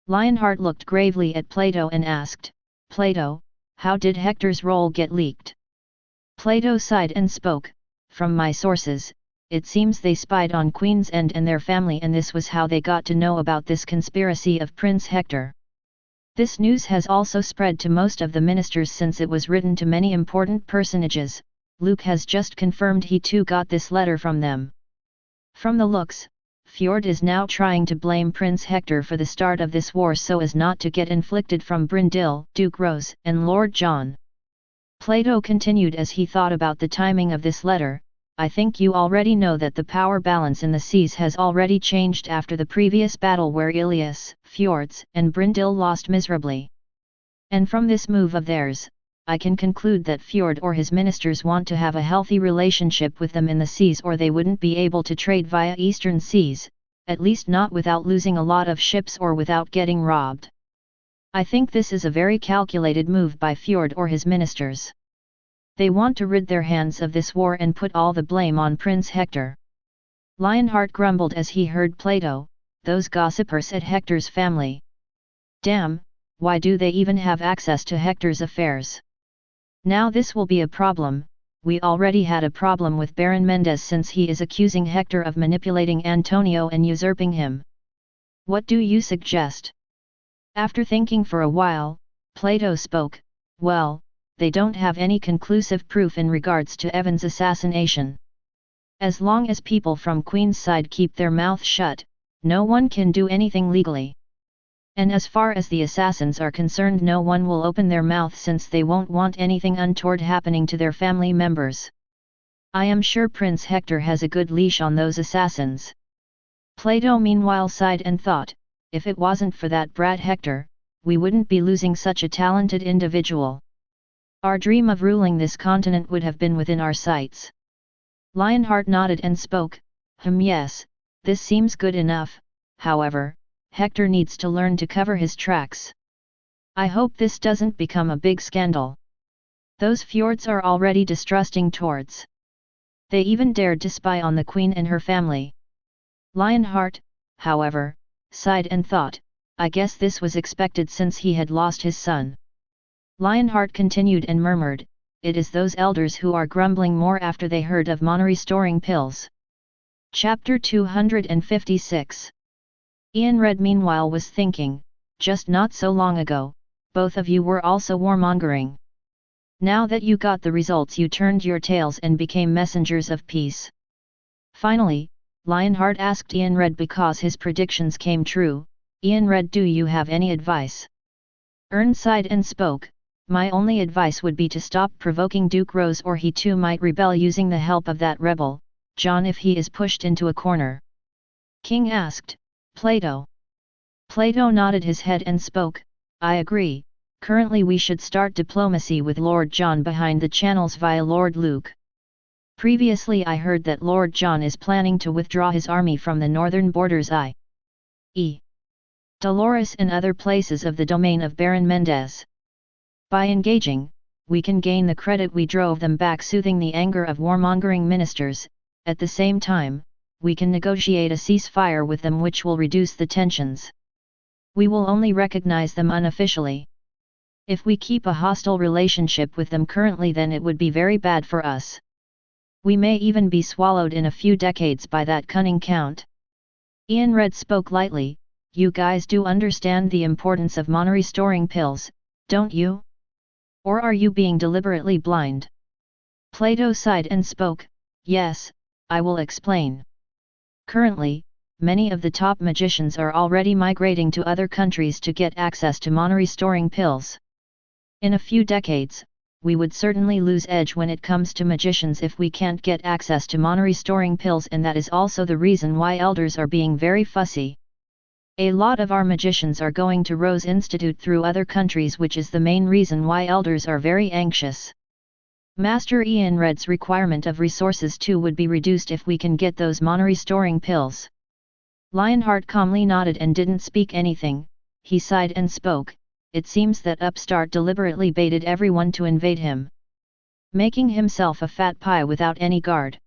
Lionheart looked gravely at Plato and asked, "Plato, how did Hector's role get leaked?" Plato sighed and spoke, "From my sources, it seems they spied on Queen's End and their family, and this was how they got to know about this conspiracy of Prince Hector. This news has also spread to most of the ministers since it was written to many important personages. Luke has just confirmed he too got this letter from them. From the looks, Fjord is now trying to blame Prince Hector for the start of this war so as not to get inflicted from Brindil, Duke Rose, and Lord John." Plato continued as he thought about the timing of this letter, "I think you already know that the power balance in the seas has already changed after the previous battle where Ilias, Fjords, and Brindil lost miserably. And from this move of theirs, I can conclude that Fjord or his ministers want to have a healthy relationship with them in the seas, or they wouldn't be able to trade via eastern seas, at least not without losing a lot of ships or without getting robbed. I think this is a very calculated move by Fjord or his ministers. They want to rid their hands of this war and put all the blame on Prince Hector." Lionheart grumbled as he heard Plato, "Those gossipers at Hector's family. Damn, why do they even have access to Hector's affairs? Now this will be a problem. We already had a problem with Baron Mendez since he is accusing Hector of manipulating Antonio and usurping him. What do you suggest?" After thinking for a while, Plato spoke, "Well, they don't have any conclusive proof in regards to Evan's assassination. As long as people from Queen's side keep their mouth shut, no one can do anything legally. And as far as the assassins are concerned, no one will open their mouth since they won't want anything untoward happening to their family members. I am sure Prince Hector has a good leash on those assassins." Plato meanwhile sighed and thought, "If it wasn't for that brat Hector, we wouldn't be losing such a talented individual. Our dream of ruling this continent would have been within our sights." Lionheart nodded and spoke, Yes, this seems good enough. However, Hector needs to learn to cover his tracks. I hope this doesn't become a big scandal. Those Fjords are already distrusting towards. They even dared to spy on the Queen and her family." Lionheart, however, sighed and thought, "I guess this was expected since he had lost his son." Lionheart continued and murmured, "It is those elders who are grumbling more after they heard of mana-restoring pills." Chapter 256. Ianred meanwhile was thinking, just not so long ago, both of you were also warmongering. Now that you got the results, you turned your tails and became messengers of peace. Finally, Lionheart asked Ianred because his predictions came true, "Ianred, do you have any advice?" Ern sighed and spoke, "My only advice would be to stop provoking Duke Rose, or he too might rebel using the help of that rebel, John, if he is pushed into a corner." King asked, "Plato?" Plato nodded his head and spoke, "I agree, currently we should start diplomacy with Lord John behind the channels via Lord Luke. Previously I heard that Lord John is planning to withdraw his army from the northern borders, i.e. Dolores and other places of the domain of Baron Mendez. By engaging, we can gain the credit we drove them back, soothing the anger of warmongering ministers. At the same time, we can negotiate a ceasefire with them which will reduce the tensions. We will only recognize them unofficially. If we keep a hostile relationship with them currently, then it would be very bad for us. We may even be swallowed in a few decades by that cunning count." Ianred spoke lightly, "You guys do understand the importance of mana-restoring pills, don't you? Or are you being deliberately blind?" Plato sighed and spoke, "Yes, I will explain. Currently, many of the top magicians are already migrating to other countries to get access to mana-restoring pills. In a few decades, we would certainly lose edge when it comes to magicians if we can't get access to mana-restoring pills, and that is also the reason why elders are being very fussy. A lot of our magicians are going to Rose Institute through other countries, which is the main reason why elders are very anxious. Master Ian Red's requirement of resources too would be reduced if we can get those mana-restoring pills. Lionheart calmly nodded and didn't speak anything. He sighed and spoke. It seems that Upstart deliberately baited everyone to invade him, making himself a fat pie without any guard.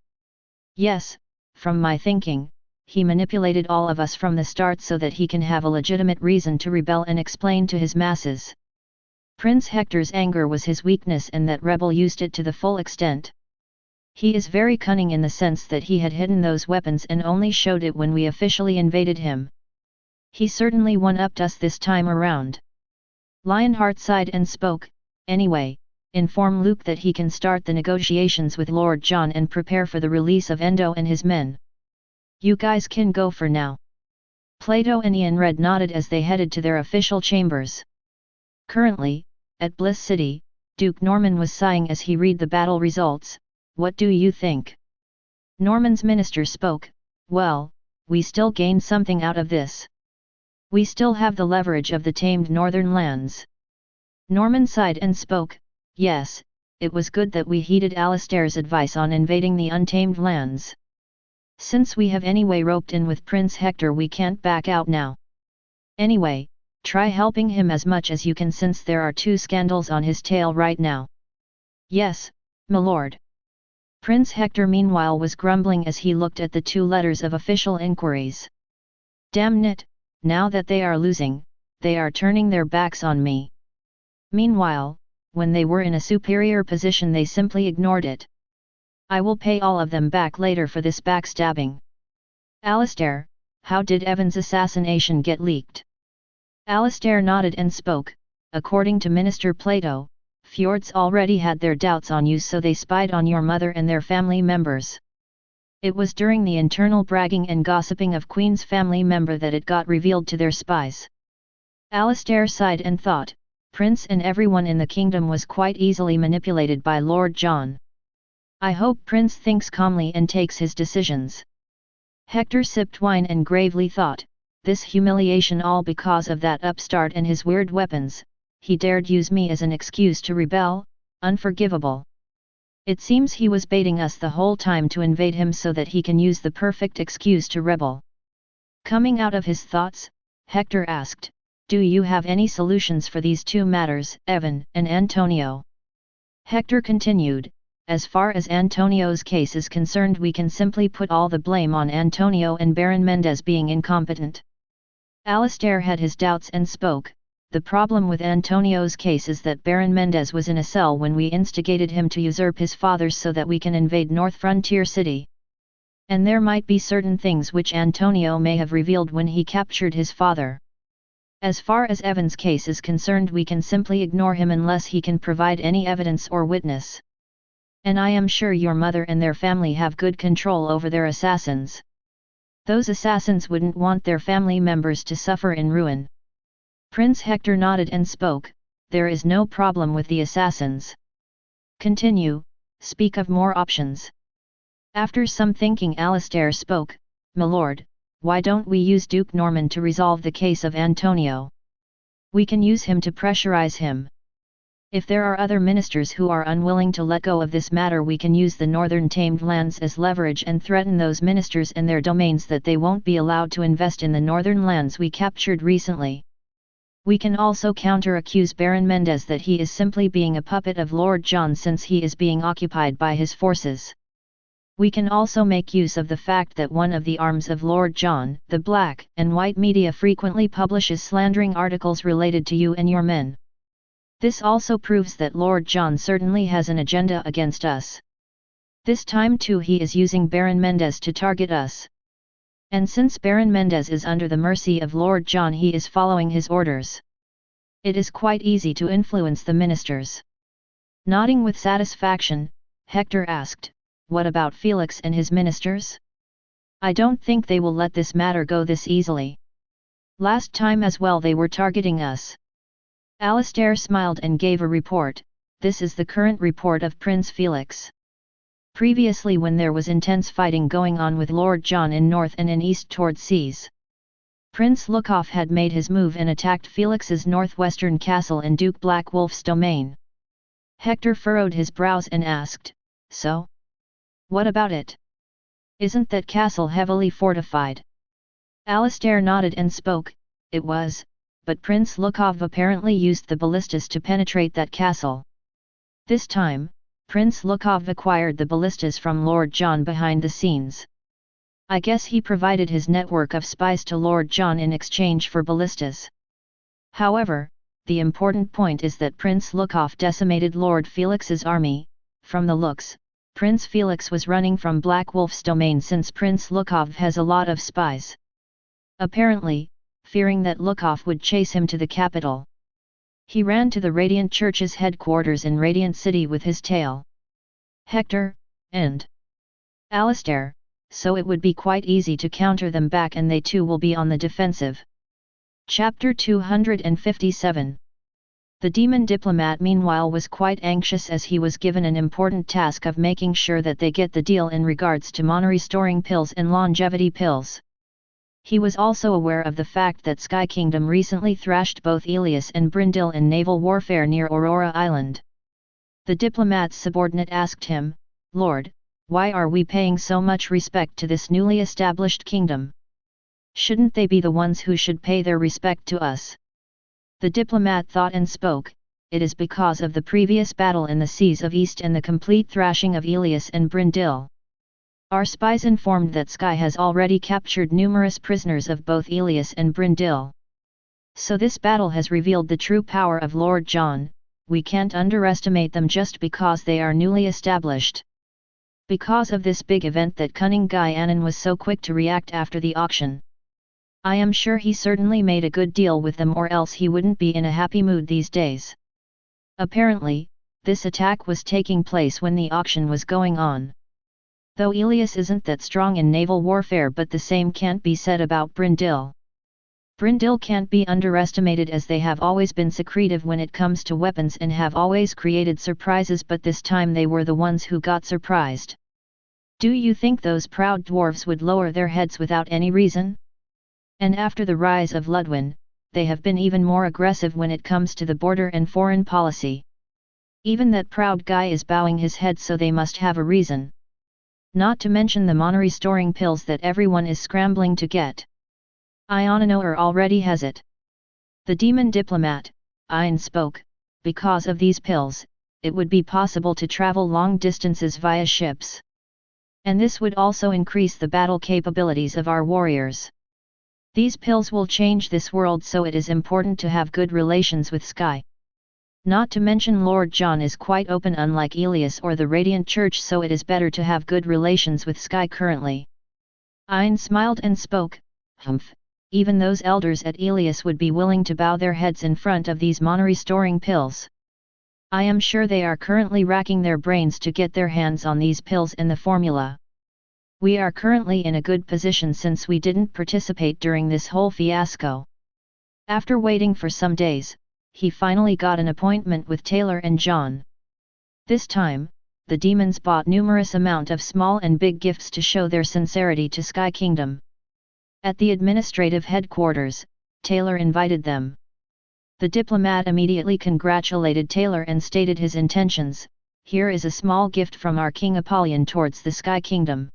Yes, from my thinking, he manipulated all of us from the start so that he can have a legitimate reason to rebel and explain to his masses. Prince Hector's anger was his weakness, and that rebel used it to the full extent. He is very cunning in the sense that he had hidden those weapons and only showed it when we officially invaded him. He certainly one-upped us this time around. Lionheart sighed and spoke. Anyway, inform Luke that he can start the negotiations with Lord John and prepare for the release of Endo and his men. You guys can go for now. Plato and Ian Red nodded as they headed to their official chambers. Currently, at Bliss City, Duke Norman was sighing as he read the battle results. What do you think? Norman's minister spoke. Well, we still gain something out of this. We still have the leverage of the tamed northern lands. Norman sighed and spoke. Yes, it was good that we heeded Alistair's advice on invading the untamed lands. Since we have anyway roped in with Prince Hector, we can't back out now. Anyway, try helping him as much as you can, since there are 2 scandals on his tail right now. Yes, my lord. Prince Hector meanwhile was grumbling as he looked at the 2 letters of official inquiries. Damn it, now that they are losing, they are turning their backs on me. Meanwhile, when they were in a superior position, they simply ignored it. I will pay all of them back later for this backstabbing. Alistair, how did Evan's assassination get leaked? Alistair nodded and spoke. According to Minister Plato, Fjords already had their doubts on you, so they spied on your mother and their family members. It was during the internal bragging and gossiping of Queen's family member that it got revealed to their spies. Alistair sighed and thought, Prince and everyone in the kingdom was quite easily manipulated by Lord John. I hope Prince thinks calmly and takes his decisions. Hector sipped wine and gravely thought, this humiliation all because of that upstart and his weird weapons. He dared use me as an excuse to rebel. Unforgivable. It seems he was baiting us the whole time to invade him so that he can use the perfect excuse to rebel. Coming out of his thoughts, Hector asked, do you have any solutions for these 2 matters, Evan and Antonio? Hector continued, as far as Antonio's case is concerned, we can simply put all the blame on Antonio and Baron Mendez being incompetent. Alistair had his doubts and spoke. The problem with Antonio's case is that Baron Mendez was in a cell when we instigated him to usurp his father's so that we can invade North Frontier City. And there might be certain things which Antonio may have revealed when he captured his father. As far as Evan's case is concerned, we can simply ignore him unless he can provide any evidence or witness. And I am sure your mother and their family have good control over their assassins. Those assassins wouldn't want their family members to suffer in ruin. Prince Hector nodded and spoke. There is no problem with the assassins. Continue, speak of more options. After some thinking, Alistair spoke. My lord, why don't we use Duke Norman to resolve the case of Antonio? We can use him to pressurize him. If there are other ministers who are unwilling to let go of this matter, we can use the northern tamed lands as leverage and threaten those ministers and their domains that they won't be allowed to invest in the northern lands we captured recently. We can also counter-accuse Baron Mendez that he is simply being a puppet of Lord John since he is being occupied by his forces. We can also make use of the fact that one of the arms of Lord John, the black and white media, frequently publishes slandering articles related to you and your men. This also proves that Lord John certainly has an agenda against us. This time too he is using Baron Mendez to target us. And since Baron Mendez is under the mercy of Lord John, he is following his orders. It is quite easy to influence the ministers. Nodding with satisfaction, Hector asked, what about Felix and his ministers? I don't think they will let this matter go this easily. Last time as well they were targeting us. Alistair smiled and gave a report. This is the current report of Prince Felix. Previously, when there was intense fighting going on with Lord John in north and in east towards seas, Prince Lukov had made his move and attacked Felix's northwestern castle in Duke Blackwolf's domain. Hector furrowed his brows and asked, "So? What about it? Isn't that castle heavily fortified?" Alistair nodded and spoke, "It was, but Prince Lukov apparently used the ballistas to penetrate that castle. This time, Prince Lukov acquired the ballistas from Lord John behind the scenes. I guess he provided his network of spies to Lord John in exchange for ballistas. However, the important point is that Prince Lukov decimated Lord Felix's army. From the looks, Prince Felix was running from Blackwolf's domain since Prince Lukov has a lot of spies. Apparently, fearing that Lukov would chase him to the capital, he ran to the Radiant Church's headquarters in Radiant City with his tail. Hector, and Alistair, so it would be quite easy to counter them back and they too will be on the defensive." Chapter 257. The demon diplomat meanwhile was quite anxious as he was given an important task of making sure that they get the deal in regards to mana-restoring pills and longevity pills. He was also aware of the fact that Sky Kingdom recently thrashed both Elias and Brindil in naval warfare near Aurora Island. The diplomat's subordinate asked him, "Lord, why are we paying so much respect to this newly established kingdom? Shouldn't they be the ones who should pay their respect to us?" The diplomat thought and spoke, "It is because of the previous battle in the seas of East and the complete thrashing of Elias and Brindil. Our spies informed that Sky has already captured numerous prisoners of both Elias and Brindil. So this battle has revealed the true power of Lord John. We can't underestimate them just because they are newly established. Because of this big event that cunning Guy Annan was so quick to react after the auction. I am sure he certainly made a good deal with them, or else he wouldn't be in a happy mood these days." Apparently, this attack was taking place when the auction was going on. Though Elias isn't that strong in naval warfare, but the same can't be said about Brindil. Brindil can't be underestimated as they have always been secretive when it comes to weapons and have always created surprises, but this time they were the ones who got surprised. Do you think those proud dwarves would lower their heads without any reason? And after the rise of Ludwin, they have been even more aggressive when it comes to the border and foreign policy. Even that proud guy is bowing his head, so they must have a reason. Not to mention the mana-restoring pills that everyone is scrambling to get. Ionanor already has it." The demon diplomat, Ion, spoke, "Because of these pills, it would be possible to travel long distances via ships. And this would also increase the battle capabilities of our warriors. These pills will change this world, so it is important to have good relations with Sky. Not to mention Lord John is quite open, unlike Elias or the Radiant Church, so it is better to have good relations with Sky currently." Ion smiled and spoke, "Humph, even those elders at Elias would be willing to bow their heads in front of these mana-restoring pills. I am sure they are currently racking their brains to get their hands on these pills and the formula. We are currently in a good position since we didn't participate during this whole fiasco." After waiting for some days, he finally got an appointment with Taylor and John. This time, the demons bought numerous amount of small and big gifts to show their sincerity to Sky Kingdom. At the administrative headquarters, Taylor invited them. The diplomat immediately congratulated Taylor and stated his intentions. "Here is a small gift from our King Apollyon towards the Sky Kingdom.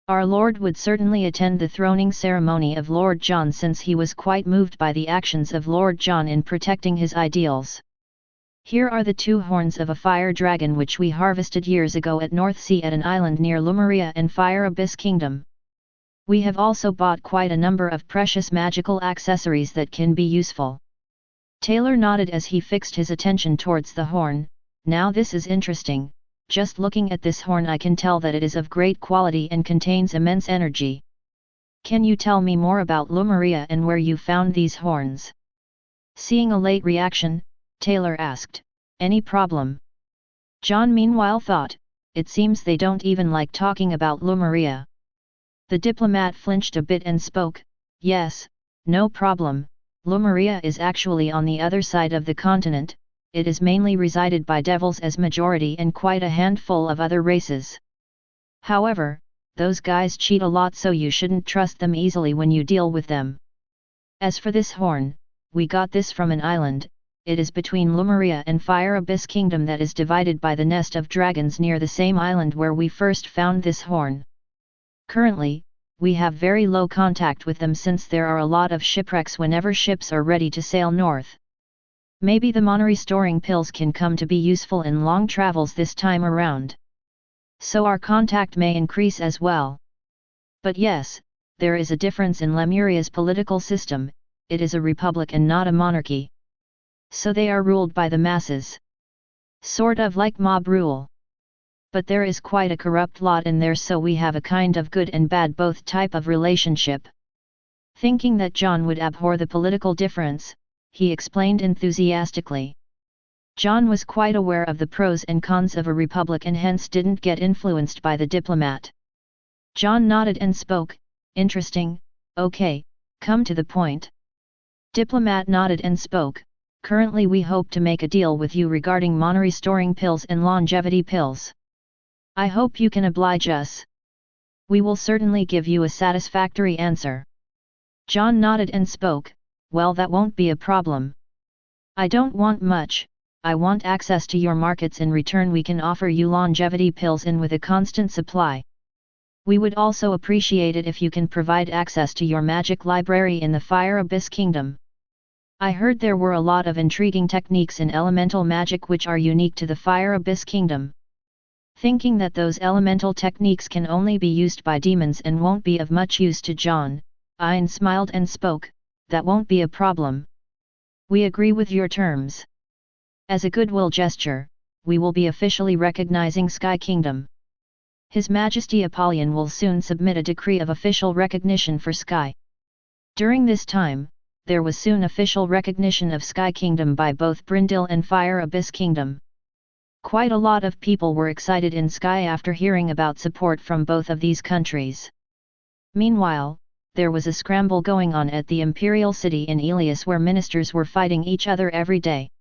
Our Lord would certainly attend the throning ceremony of Lord John, since he was quite moved by the actions of Lord John in protecting his ideals. Here are the 2 horns of a fire dragon which we harvested years ago at North Sea at an island near Lumeria and Fire Abyss Kingdom. We have also bought quite a number of precious magical accessories that can be useful." Taylor nodded as he fixed his attention towards the horn. "Now this is interesting. Just looking at this horn I can tell that it is of great quality and contains immense energy. Can you tell me more about Lumeria and where you found these horns?" Seeing a late reaction, Taylor asked, "Any problem?" John meanwhile thought, "It seems they don't even like talking about Lumeria. The diplomat flinched a bit and spoke, "Yes, no problem, Lemuria is actually on the other side of the continent, it is mainly resided by devils as majority and quite a handful of other races. However, those guys cheat a lot, so you shouldn't trust them easily when you deal with them. As for this horn, we got this from an island, it is between Lemuria and Fire Abyss Kingdom that is divided by the nest of dragons near the same island where we first found this horn. Currently, we have very low contact with them since there are a lot of shipwrecks whenever ships are ready to sail north. Maybe the mana-restoring pills can come to be useful in long travels this time around. So our contact may increase as well. But yes, there is a difference in Lemuria's political system, it is a republic and not a monarchy. So they are ruled by the masses. Sort of like mob rule. But there is quite a corrupt lot in there, so we have a kind of good and bad both type of relationship. Thinking that John would abhor the political difference, he explained enthusiastically. John was quite aware of the pros and cons of a republic and hence didn't get influenced by the diplomat. John nodded and spoke, "Interesting, okay, come to the point." Diplomat nodded and spoke, "Currently we hope to make a deal with you regarding mana-restoring pills and longevity pills. I hope you can oblige us. We will certainly give you a satisfactory answer." John nodded and spoke, "Well, that won't be a problem. I don't want much, I want access to your markets. In return we can offer you longevity pills and with a constant supply. We would also appreciate it if you can provide access to your magic library in the Fire Abyss Kingdom. I heard there were a lot of intriguing techniques in elemental magic which are unique to the Fire Abyss Kingdom." Thinking that those elemental techniques can only be used by demons and won't be of much use to John, Ian smiled and spoke, "That won't be a problem. We agree with your terms. As a goodwill gesture, we will be officially recognizing Sky Kingdom. His Majesty Apollyon will soon submit a decree of official recognition for Sky." During this time, there was soon official recognition of Sky Kingdom by both Brindle and Fire Abyss Kingdom. Quite a lot of people were excited in Sky after hearing about support from both of these countries. Meanwhile, there was a scramble going on at the Imperial City in Elias where ministers were fighting each other every day.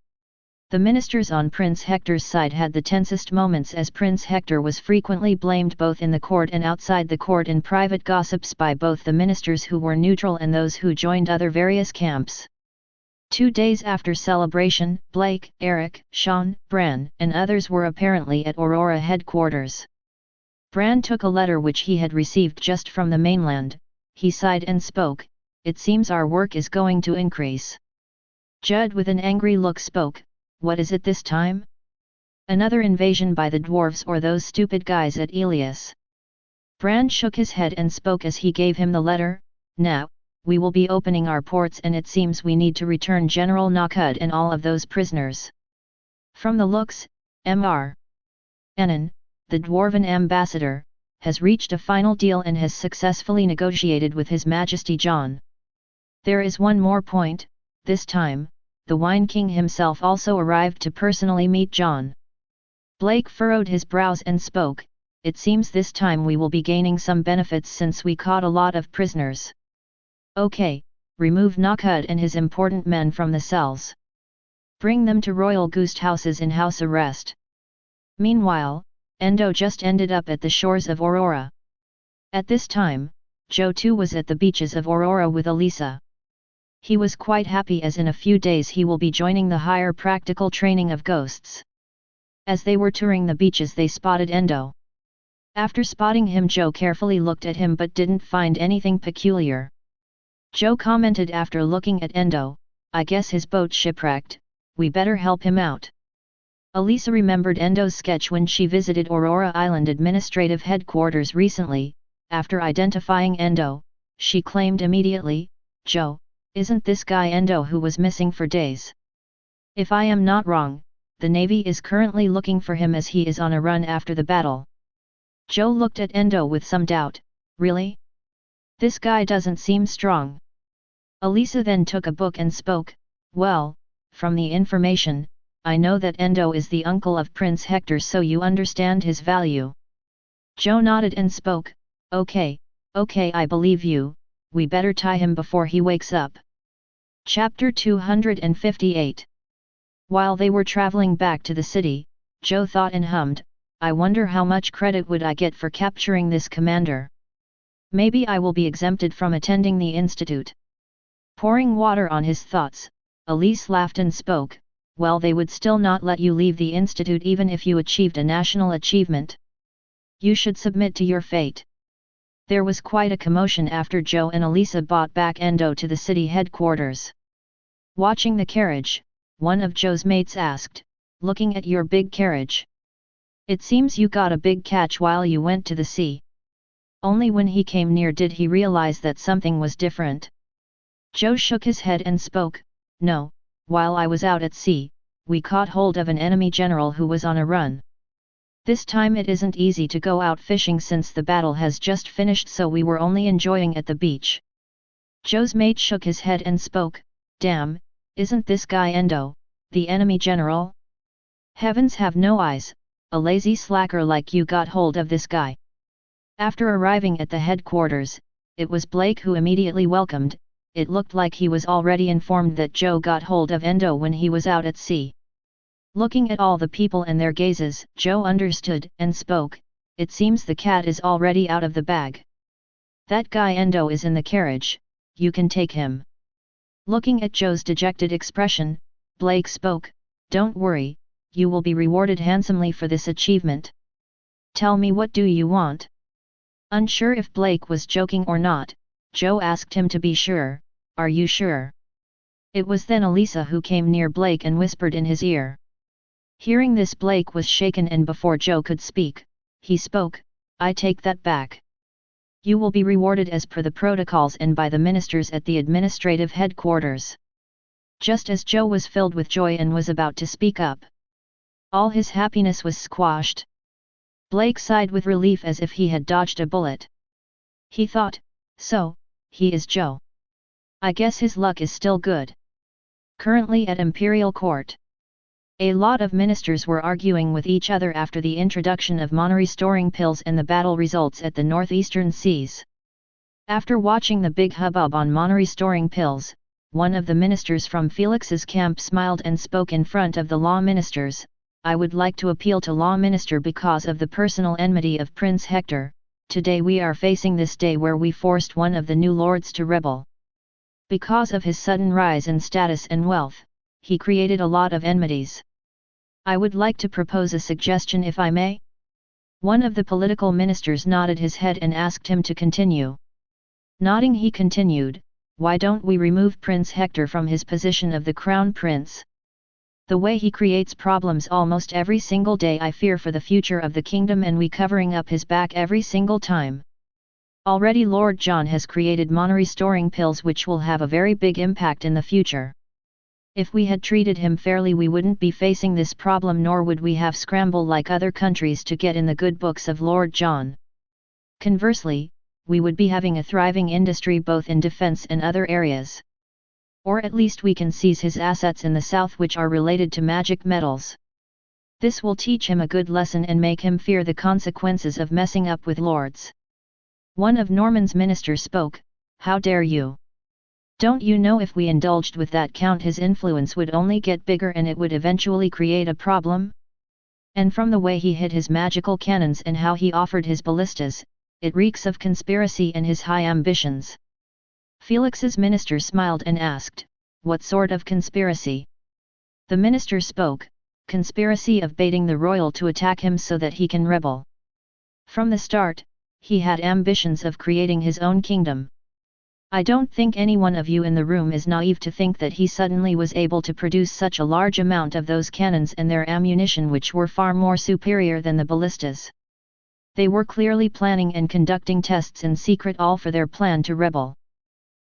The ministers on Prince Hector's side had the tensest moments as Prince Hector was frequently blamed both in the court and outside the court in private gossips by both the ministers who were neutral and those who joined other various camps. 2 days after celebration, Blake, Eric, Sean, Bran, and others were apparently at Aurora headquarters. Bran took a letter which he had received just from the mainland, he sighed and spoke, "It seems our work is going to increase." Judd with an angry look spoke, "What is it this time? Another invasion by the dwarves or those stupid guys at Elias?" Bran shook his head and spoke as he gave him the letter, "Now, we will be opening our ports and it seems we need to return General Nakud and all of those prisoners. From the looks, Mr. Enon, the Dwarven ambassador, has reached a final deal and has successfully negotiated with His Majesty John. There is one more point, this time, the Wine King himself also arrived to personally meet John." Blake furrowed his brows and spoke, "It seems this time we will be gaining some benefits since we caught a lot of prisoners. Okay, remove Nakud and his important men from the cells. Bring them to royal ghost houses in house arrest." Meanwhile, Endo just ended up at the shores of Aurora. At this time, Joe too was at the beaches of Aurora with Elisa. He was quite happy as in a few days he will be joining the higher practical training of ghosts. As they were touring the beaches they spotted Endo. After spotting him, Joe carefully looked at him but didn't find anything peculiar. Joe commented after looking at Endo, "I guess his boat shipwrecked, we better help him out." Elisa remembered Endo's sketch when she visited Aurora Island Administrative Headquarters recently. After identifying Endo, she claimed immediately, "Joe, isn't this guy Endo who was missing for days? If I am not wrong, the Navy is currently looking for him as he is on a run after the battle." Joe looked at Endo with some doubt, "Really? This guy doesn't seem strong." Elisa then took a book and spoke, "Well, from the information, I know that Endo is the uncle of Prince Hector, so you understand his value." Joe nodded and spoke, Okay, Okay, I believe you, we better tie him before he wakes up. Chapter 258. While they were traveling back to the city, Joe thought and hummed, I wonder how much credit would I get for capturing this commander. Maybe I will be exempted from attending the institute. Pouring water on his thoughts, Elise laughed and spoke, well, they would still not let you leave the institute even if you achieved a national achievement. You should submit to your fate. There was quite a commotion after Joe and Elisa brought back Endo to the city headquarters. Watching the carriage, one of Joe's mates asked, looking at your big carriage. It seems you got a big catch while you went to the sea. Only when he came near did he realize that something was different. Joe shook his head and spoke, no, while I was out at sea, we caught hold of an enemy general who was on a run. This time it isn't easy to go out fishing since the battle has just finished, so we were only enjoying at the beach. Joe's mate shook his head and spoke, damn, isn't this guy Endo, the enemy general? Heavens have no eyes, a lazy slacker like you got hold of this guy. After arriving at the headquarters, it was Blake who immediately welcomed. It looked like he was already informed that Joe got hold of Endo when he was out at sea. Looking at all the people and their gazes, Joe understood and spoke, it seems the cat is already out of the bag. That guy Endo is in the carriage, you can take him. Looking at Joe's dejected expression, Blake spoke, don't worry, you will be rewarded handsomely for this achievement. Tell me, what do you want? Unsure if Blake was joking or not, Joe asked him to be sure, are you sure? It was then Elisa who came near Blake and whispered in his ear. Hearing this, Blake was shaken, and before Joe could speak, he spoke, I take that back. You will be rewarded as per the protocols and by the ministers at the administrative headquarters. Just as Joe was filled with joy and was about to speak up, all his happiness was squashed. Blake sighed with relief as if he had dodged a bullet. He thought, so, he is Joe. I guess his luck is still good. Currently at Imperial Court, a lot of ministers were arguing with each other after the introduction of mana-restoring pills and the battle results at the northeastern seas. After watching the big hubbub on mana-restoring pills, one of the ministers from Felix's camp smiled and spoke in front of the law ministers, I would like to appeal to law minister because of the personal enmity of Prince Hector. Today we are facing this day where we forced one of the new lords to rebel. Because of his sudden rise in status and wealth, he created a lot of enmities. I would like to propose a suggestion, if I may? One of the political ministers nodded his head and asked him to continue. Nodding, he continued, why don't we remove Prince Hector from his position of the crown prince? The way he creates problems almost every single day, I fear for the future of the kingdom, and we covering up his back every single time. Already Lord John has created mana-restoring pills which will have a very big impact in the future. If we had treated him fairly, we wouldn't be facing this problem, nor would we have scramble like other countries to get in the good books of Lord John. Conversely, we would be having a thriving industry both in defense and other areas. Or at least we can seize his assets in the south which are related to magic metals. This will teach him a good lesson and make him fear the consequences of messing up with lords. One of Norman's ministers spoke, how dare you? Don't you know if we indulged with that count, his influence would only get bigger and it would eventually create a problem? And from the way he hid his magical cannons and how he offered his ballistas, it reeks of conspiracy and his high ambitions. Felix's minister smiled and asked, what sort of conspiracy? The minister spoke, conspiracy of baiting the royal to attack him so that he can rebel. From the start, he had ambitions of creating his own kingdom. I don't think any one of you in the room is naive to think that he suddenly was able to produce such a large amount of those cannons and their ammunition, which were far more superior than the ballistas. They were clearly planning and conducting tests in secret, all for their plan to rebel.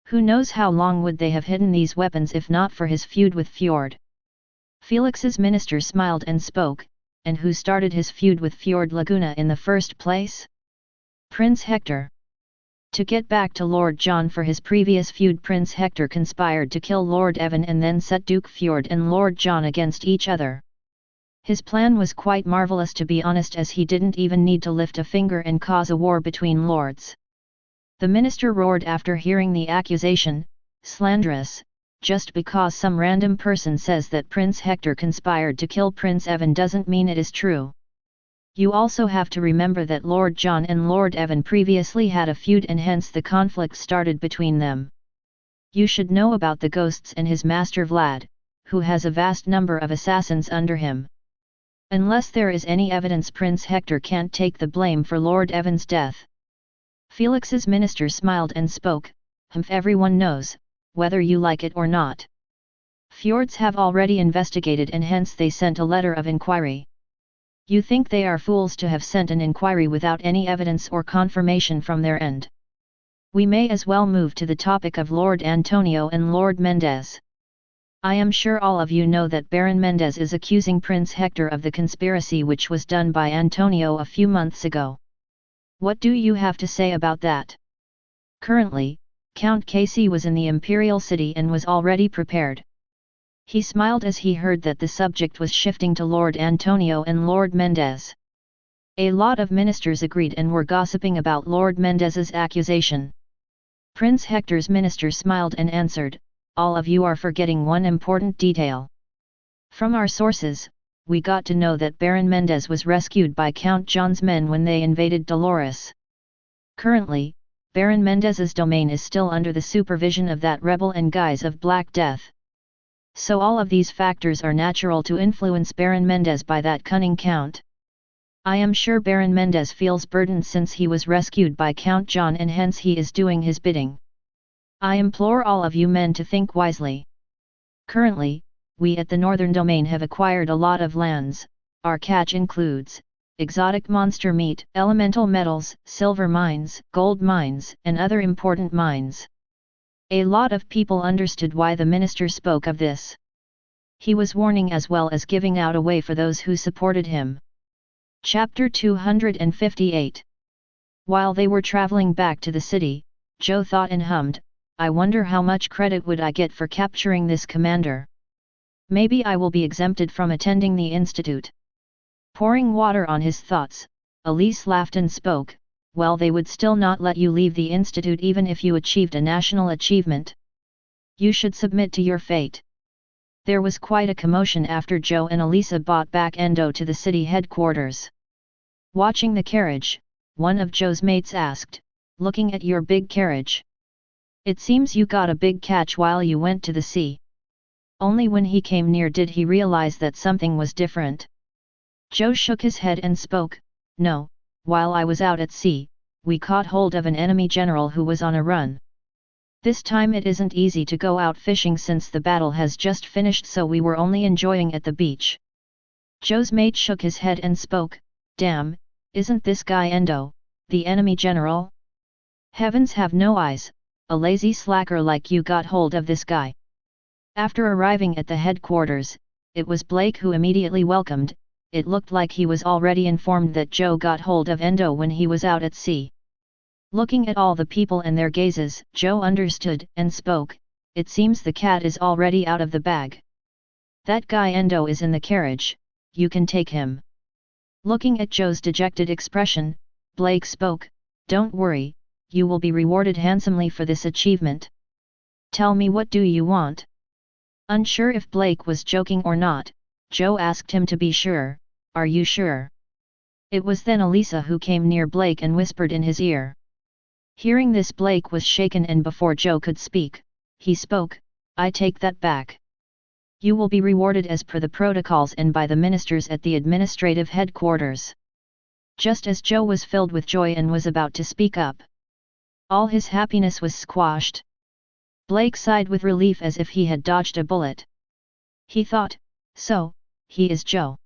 Who knows how long would they have hidden these weapons if not for his feud with Fjord? Felix's minister smiled and spoke, and who started his feud with Fjord Laguna in the first place? Prince Hector. To get back to Lord John for his previous feud, Prince Hector conspired to kill Lord Evan and then set Duke Fjord and Lord John against each other. His plan was quite marvelous, to be honest, as he didn't even need to lift a finger and cause a war between lords. The minister roared after hearing the accusation, "Slanderous! Just because some random person says that Prince Hector conspired to kill Prince Evan doesn't mean it is true. You also have to remember that Lord John and Lord Evan previously had a feud and hence the conflict started between them. You should know about the ghosts and his master Vlad, who has a vast number of assassins under him. Unless there is any evidence, Prince Hector can't take the blame for Lord Evan's death." Felix's minister smiled and spoke, "Everyone knows, whether you like it or not. Fjords have already investigated and hence they sent a letter of inquiry. You think they are fools to have sent an inquiry without any evidence or confirmation from their end. We may as well move to the topic of Lord Antonio and Lord Mendez. I am sure all of you know that Baron Mendez is accusing Prince Hector of the conspiracy which was done by Antonio a few months ago. What do you have to say about that?" Currently, Count Casey was in the imperial city and was already prepared. He smiled as he heard that the subject was shifting to Lord Antonio and Lord Mendez. A lot of ministers agreed and were gossiping about Lord Mendez's accusation. Prince Hector's minister smiled and answered, "All of you are forgetting one important detail. From our sources, we got to know that Baron Mendez was rescued by Count John's men when they invaded Dolores. Currently, Baron Mendez's domain is still under the supervision of that rebel and guise of Black Death. So all of these factors are natural to influence Baron Mendez by that cunning count. I am sure Baron Mendez feels burdened since he was rescued by Count John and hence he is doing his bidding. I implore all of you men to think wisely. Currently, we at the Northern Domain have acquired a lot of lands. Our catch includes exotic monster meat, elemental metals, silver mines, gold mines, and other important mines." A lot of people understood why the minister spoke of this. He was warning as well as giving out a way for those who supported him. Chapter 258. While they were traveling back to the city, Joe thought and hummed, "I wonder how much credit would I get for capturing this commander? Maybe I will be exempted from attending the institute." Pouring water on his thoughts, Elise laughed and spoke, "Well, they would still not let you leave the institute even if you achieved a national achievement. You should submit to your fate." There was quite a commotion after Joe and Elisa brought back Endo to the city headquarters. Watching the carriage, one of Joe's mates asked, "Looking at your big carriage. It seems you got a big catch while you went to the sea." Only when he came near did he realize that something was different. Joe shook his head and spoke, "No, while I was out at sea, we caught hold of an enemy general who was on a run. This time it isn't easy to go out fishing since the battle has just finished, so we were only enjoying at the beach." Joe's mate shook his head and spoke, "Damn, isn't this guy Endo, the enemy general? Heavens have no eyes, a lazy slacker like you got hold of this guy." After arriving at the headquarters, it was Blake who immediately welcomed. It looked like he was already informed that Joe got hold of Endo when he was out at sea. Looking at all the people and their gazes, Joe understood and spoke, "It seems the cat is already out of the bag. That guy Endo is in the carriage, you can take him." Looking at Joe's dejected expression, Blake spoke, "Don't worry, you will be rewarded handsomely for this achievement. Tell me, what do you want?" Unsure if Blake was joking or not, Joe asked him to be sure, "Are you sure?" It was then Elisa who came near Blake and whispered in his ear. Hearing this, Blake was shaken, and before Joe could speak, he spoke, "I take that back. You will be rewarded as per the protocols and by the ministers at the administrative headquarters." Just as Joe was filled with joy and was about to speak up, all his happiness was squashed. Blake sighed with relief as if he had dodged a bullet. He thought, "So, he is Joe.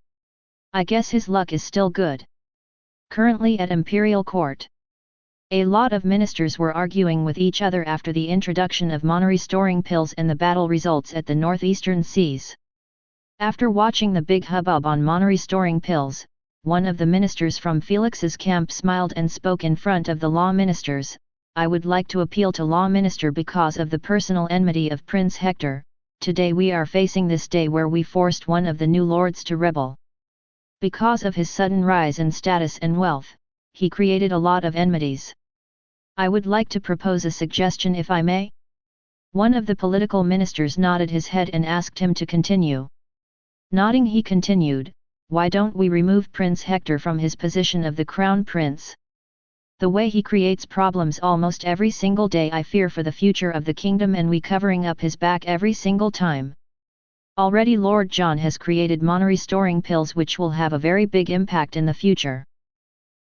I guess his luck is still good." Currently at Imperial Court, a lot of ministers were arguing with each other after the introduction of mana-restoring pills and the battle results at the northeastern seas. After watching the big hubbub on mana-restoring pills, one of the ministers from Felix's camp smiled and spoke in front of the law ministers, "I would like to appeal to law minister because of the personal enmity of Prince Hector. Today we are facing this day where we forced one of the new lords to rebel. Because of his sudden rise in status and wealth, he created a lot of enmities. I would like to propose a suggestion if I may? One of the political ministers nodded his head and asked him to continue. Nodding, he continued, "Why don't we remove Prince Hector from his position of the crown prince? The way he creates problems almost every single day. I fear for the future of the kingdom, and we covering up his back every single time. Already Lord John has created mono-restoring pills which will have a very big impact in the future.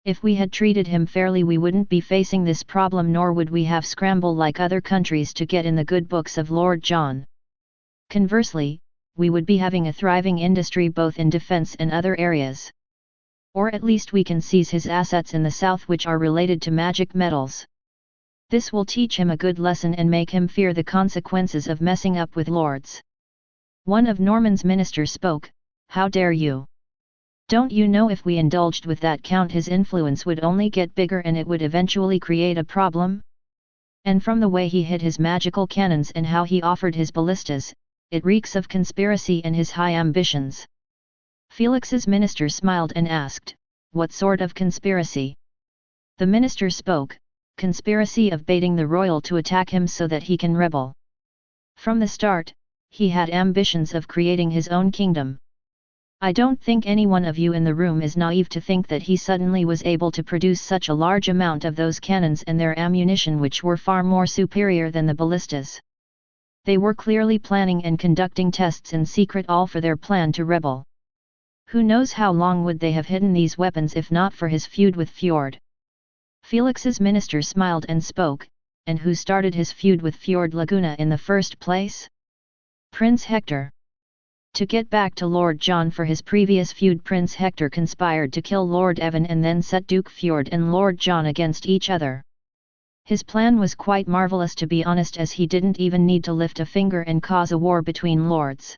If we had treated him fairly, we wouldn't be facing this problem, nor would we have scramble like other countries to get in the good books of Lord John. Conversely, we would be having a thriving industry both in defense and other areas. Or at least we can seize his assets in the south which are related to magic metals. This will teach him a good lesson and make him fear the consequences of messing up with lords." One of Norman's ministers spoke, "How dare you? Don't you know if we indulged with that count, his influence would only get bigger and it would eventually create a problem? And from the way he hid his magical cannons and how he offered his ballistas, it reeks of conspiracy and his high ambitions." Felix's minister smiled and asked, "What sort of conspiracy?" The minister spoke, "Conspiracy of baiting the royal to attack him so that he can rebel. From the start, he had ambitions of creating his own kingdom. I don't think any one of you in the room is naive to think that he suddenly was able to produce such a large amount of those cannons and their ammunition, which were far more superior than the ballistas. They were clearly planning and conducting tests in secret, all for their plan to rebel. Who knows how long would they have hidden these weapons if not for his feud with Fjord?" Felix's minister smiled and spoke, "And who started his feud with Fjord Laguna in the first place? Prince Hector. To get back to Lord John for his previous feud, Prince Hector conspired to kill Lord Evan and then set Duke Fjord and Lord John against each other. His plan was quite marvellous, to be honest, as he didn't even need to lift a finger and cause a war between lords."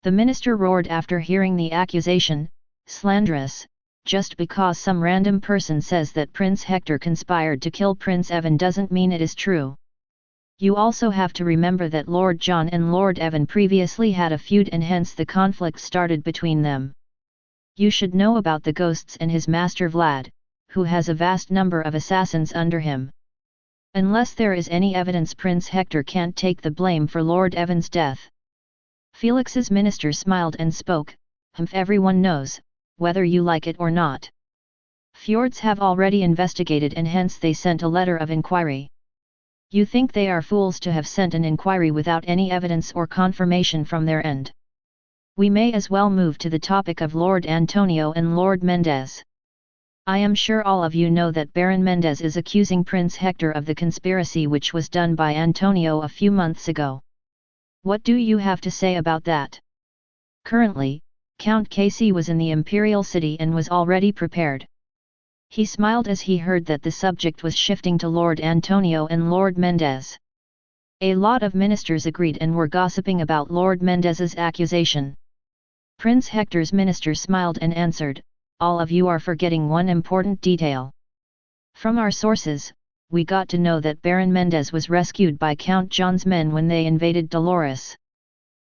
The minister roared after hearing the accusation, "Slanderous! Just because some random person says that Prince Hector conspired to kill Prince Evan doesn't mean it is true. You also have to remember that Lord John and Lord Evan previously had a feud, and hence the conflict started between them. You should know about the ghosts and his master Vlad, who has a vast number of assassins under him. Unless there is any evidence, Prince Hector can't take the blame for Lord Evan's death." Felix's minister smiled and spoke, "Everyone knows, whether you like it or not. Fjords have already investigated and hence they sent a letter of inquiry. You think they are fools to have sent an inquiry without any evidence or confirmation from their end. We may as well move to the topic of Lord Antonio and Lord Mendez. I am sure all of you know that Baron Mendez is accusing Prince Hector of the conspiracy which was done by Antonio a few months ago. What do you have to say about that?" Currently, Count Casey was in the imperial city and was already prepared. He smiled as he heard that the subject was shifting to Lord Antonio and Lord Mendez. A lot of ministers agreed and were gossiping about Lord Mendez's accusation. Prince Hector's minister smiled and answered, "All of you are forgetting one important detail. From our sources, we got to know that Baron Mendez was rescued by Count John's men when they invaded Dolores.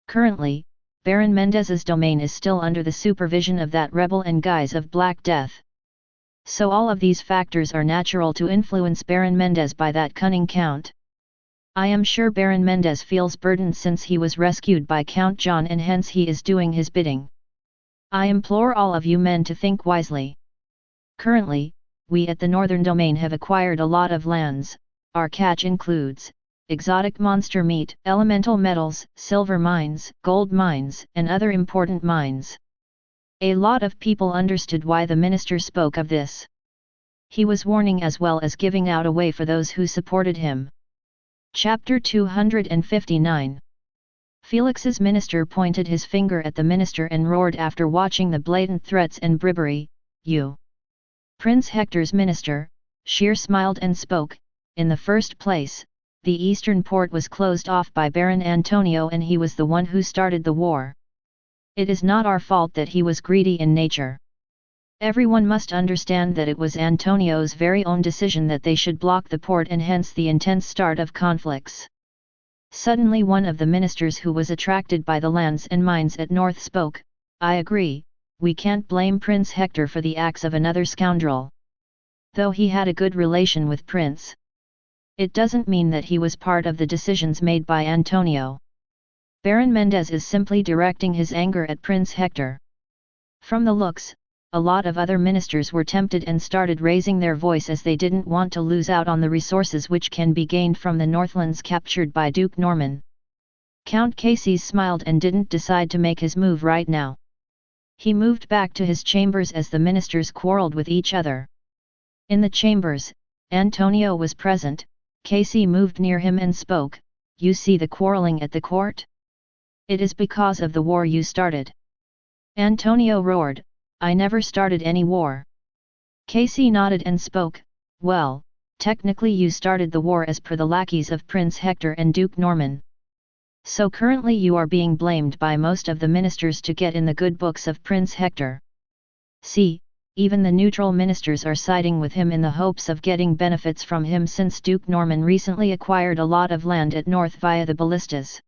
Currently, Baron Mendez's domain is still under the supervision of that rebel and guise of Black Death. So all of these factors are natural to influence Baron Mendez by that cunning count. I am sure Baron Mendez feels burdened since he was rescued by Count John, and hence he is doing his bidding. I implore all of you men to think wisely. Currently, we at the Northern Domain have acquired a lot of lands. Our catch includes exotic monster meat, elemental metals, silver mines, gold mines, and other important mines." A lot of people understood why the minister spoke of this. He was warning as well as giving out a way for those who supported him. Chapter 259. Felix's minister pointed his finger at the minister and roared after watching the blatant threats and bribery, "You!" Prince Hector's minister, Sheer, smiled and spoke, "In the first place, the eastern port was closed off by Baron Antonio and he was the one who started the war. It is not our fault that he was greedy in nature. Everyone must understand that it was Antonio's very own decision that they should block the port, and hence the intense start of conflicts." Suddenly one of the ministers who was attracted by the lands and mines at North spoke, "I agree, we can't blame Prince Hector for the acts of another scoundrel. Though he had a good relation with Prince It doesn't mean that he was part of the decisions made by Antonio. Baron Mendez is simply directing his anger at Prince Hector. From the looks, a lot of other ministers were tempted and started raising their voice as they didn't want to lose out on the resources which can be gained from the Northlands captured by Duke Norman. Count Casey smiled and didn't decide to make his move right now. He moved back to his chambers as the ministers quarreled with each other. In the chambers, Antonio was present. Casey moved near him and spoke, "You see the quarreling at the court? It is because of the war you started." Antonio roared, "I never started any war." Casey nodded and spoke, "Well, technically you started the war as per the lackeys of Prince Hector and Duke Norman. So currently you are being blamed by most of the ministers to get in the good books of Prince Hector. See, even the neutral ministers are siding with him in the hopes of getting benefits from him since Duke Norman recently acquired a lot of land at north via the ballistas.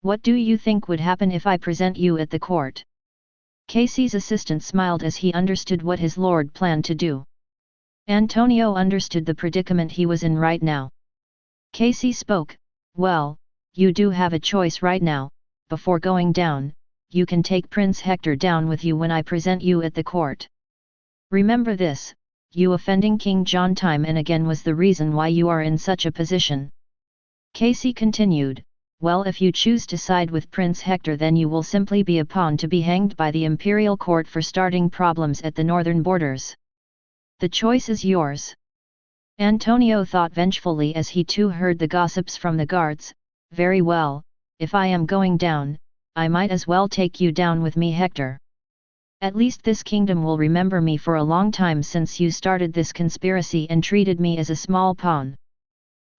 What do you think would happen if I present you at the court?" Casey's assistant smiled as he understood what his lord planned to do. Antonio understood the predicament he was in right now. Casey spoke, "Well, you do have a choice right now. Before going down, you can take Prince Hector down with you when I present you at the court. Remember this, you offending King John time and again was the reason why you are in such a position." Casey continued, "Well, if you choose to side with Prince Hector, then you will simply be a pawn to be hanged by the imperial court for starting problems at the northern borders. The choice is yours." Antonio thought vengefully as he too heard the gossips from the guards, "Very well, if I am going down, I might as well take you down with me, Hector. At least this kingdom will remember me for a long time since you started this conspiracy and treated me as a small pawn."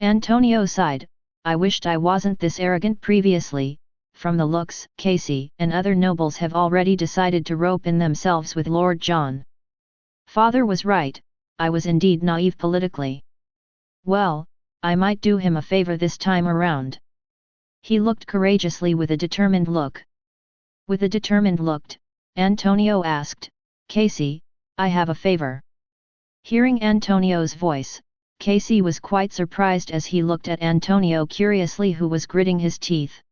Antonio sighed, "I wished I wasn't this arrogant previously." From the looks, Casey and other nobles have already decided to rope in themselves with Lord John. Father was right, I was indeed naive politically. Well, I might do him a favor this time around. He looked courageously with a determined look. With a determined look, Antonio asked, "Casey, I have a favor." Hearing Antonio's voice, Casey was quite surprised as he looked at Antonio curiously, who was gritting his teeth.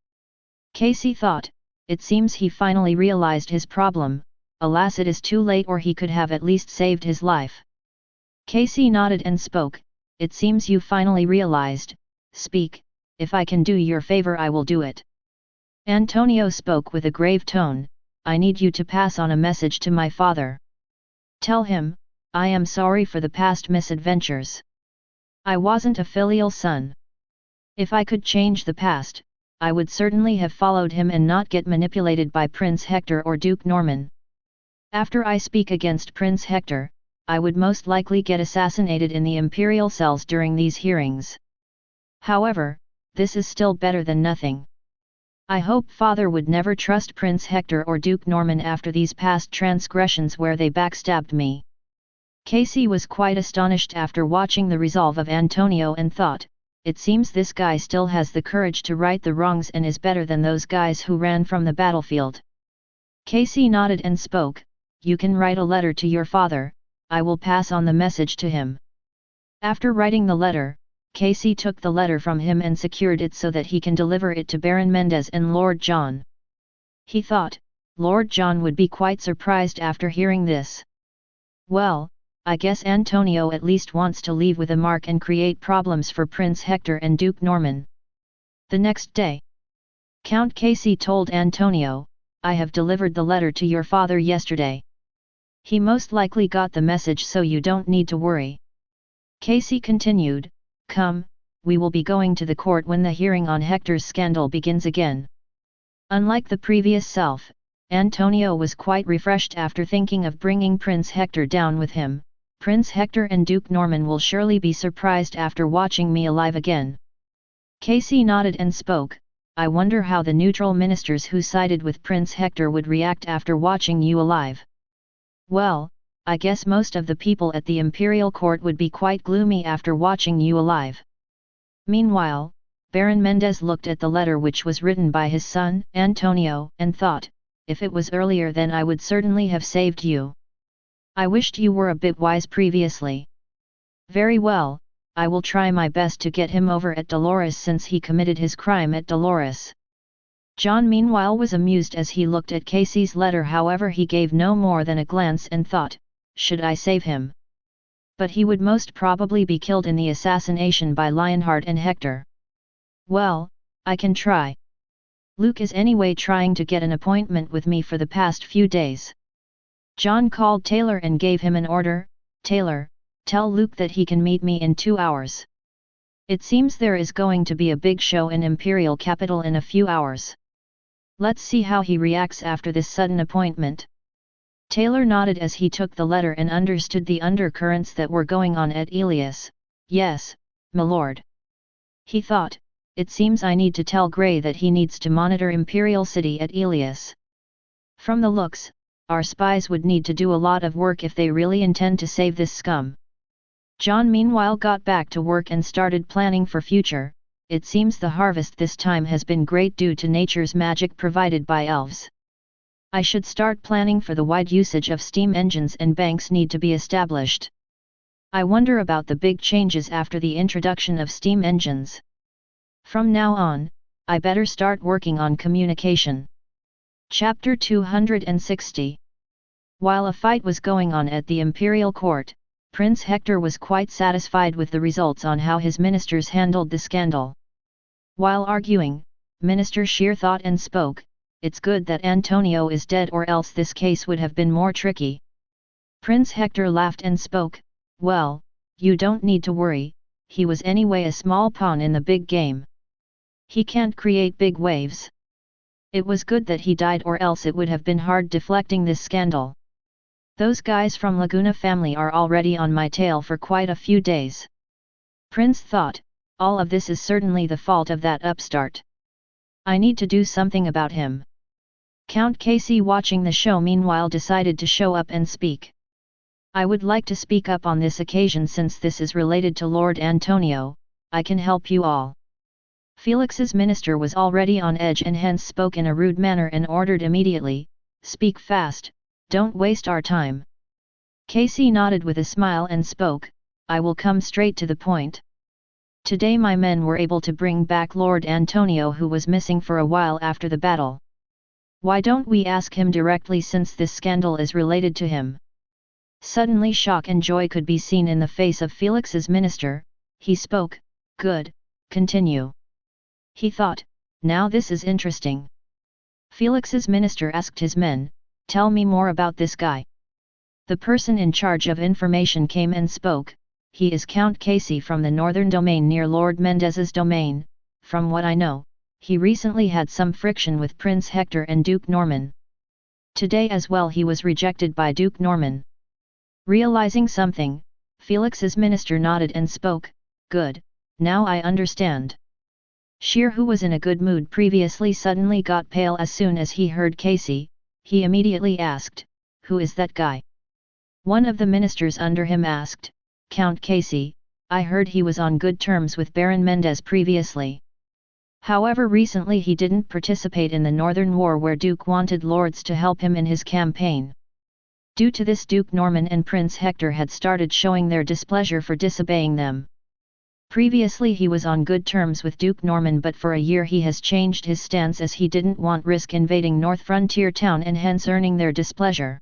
Casey thought, it seems he finally realized his problem. Alas, it is too late, or he could have at least saved his life. Casey nodded and spoke, "It seems you finally realized. Speak, if I can do your favor I will do it." Antonio spoke with a grave tone, "I need you to pass on a message to my father. Tell him, I am sorry for the past misadventures. I wasn't a filial son. If I could change the past, I would certainly have followed him and not get manipulated by Prince Hector or Duke Norman. After I speak against Prince Hector, I would most likely get assassinated in the imperial cells during these hearings. However, this is still better than nothing. I hope father would never trust Prince Hector or Duke Norman after these past transgressions where they backstabbed me." Casey was quite astonished after watching the resolve of Antonio and thought, it seems this guy still has the courage to right the wrongs and is better than those guys who ran from the battlefield. Casey nodded and spoke, "You can write a letter to your father, I will pass on the message to him." After writing the letter, Casey took the letter from him and secured it so that he can deliver it to Baron Mendez and Lord John. He thought, Lord John would be quite surprised after hearing this. Well, I guess Antonio at least wants to leave with a mark and create problems for Prince Hector and Duke Norman. The next day, Count Casey told Antonio, "I have delivered the letter to your father yesterday. He most likely got the message, so you don't need to worry." Casey continued, "Come, we will be going to the court when the hearing on Hector's scandal begins again." Unlike the previous self, Antonio was quite refreshed after thinking of bringing Prince Hector down with him. Prince Hector and Duke Norman will surely be surprised after watching me alive again. Casey nodded and spoke, "I wonder how the neutral ministers who sided with Prince Hector would react after watching you alive." "Well, I guess most of the people at the imperial court would be quite gloomy after watching you alive." Meanwhile, Baron Mendez looked at the letter which was written by his son, Antonio, and thought, if it was earlier then I would certainly have saved you. I wished you were a bit wise previously. Very well, I will try my best to get him over at Dolores since he committed his crime at Dolores. John meanwhile was amused as he looked at Casey's letter. However, he gave no more than a glance and thought, should I save him? But he would most probably be killed in the assassination by Lionheart and Hector. Well, I can try. Luke is anyway trying to get an appointment with me for the past few days. John called Taylor and gave him an order. Taylor, tell Luke that he can meet me in 2 hours. It seems there is going to be a big show in Imperial Capital in a few hours. Let's see how he reacts after this sudden appointment. Taylor nodded as he took the letter and understood the undercurrents that were going on at Elias. Yes, my lord. He thought, it seems I need to tell Gray that he needs to monitor Imperial City at Elias. From the looks, our spies would need to do a lot of work if they really intend to save this scum. John meanwhile got back to work and started planning for future. It seems the harvest this time has been great due to nature's magic provided by elves. I should start planning for the wide usage of steam engines, and banks need to be established. I wonder about the big changes after the introduction of steam engines. From now on, I better start working on communication. Chapter 260. While a fight was going on at the imperial court, Prince Hector was quite satisfied with the results on how his ministers handled the scandal. While arguing, Minister Shear thought and spoke, "It's good that Antonio is dead, or else this case would have been more tricky." Prince Hector laughed and spoke, "Well, you don't need to worry, he was anyway a small pawn in the big game. He can't create big waves. It was good that he died, or else it would have been hard deflecting this scandal. Those guys from Laguna family are already on my tail for quite a few days." Prince thought, all of this is certainly the fault of that upstart. I need to do something about him. Count Casey, watching the show meanwhile, decided to show up and speak. "I would like to speak up on this occasion since this is related to Lord Antonio. I can help you all." Felix's minister was already on edge and hence spoke in a rude manner and ordered immediately, "Speak fast, don't waste our time." Casey nodded with a smile and spoke, "I will come straight to the point. Today my men were able to bring back Lord Antonio, who was missing for a while after the battle. Why don't we ask him directly since this scandal is related to him?" Suddenly shock and joy could be seen in the face of Felix's minister. He spoke, "Good, continue." He thought, now this is interesting. Felix's minister asked his men, "Tell me more about this guy." The person in charge of information came and spoke, "He is Count Casey from the northern domain near Lord Mendez's domain. From what I know, he recently had some friction with Prince Hector and Duke Norman. Today as well he was rejected by Duke Norman." Realizing something, Felix's minister nodded and spoke, "Good, now I understand." Shear, who was in a good mood previously, suddenly got pale as soon as he heard Casey. He immediately asked, "Who is that guy?" One of the ministers under him asked, "Count Casey, I heard he was on good terms with Baron Mendez previously. However, recently he didn't participate in the Northern War where Duke wanted lords to help him in his campaign. Due to this, Duke Norman and Prince Hector had started showing their displeasure for disobeying them. Previously he was on good terms with Duke Norman, but for a year he has changed his stance as he didn't want risk invading North Frontier Town and hence earning their displeasure.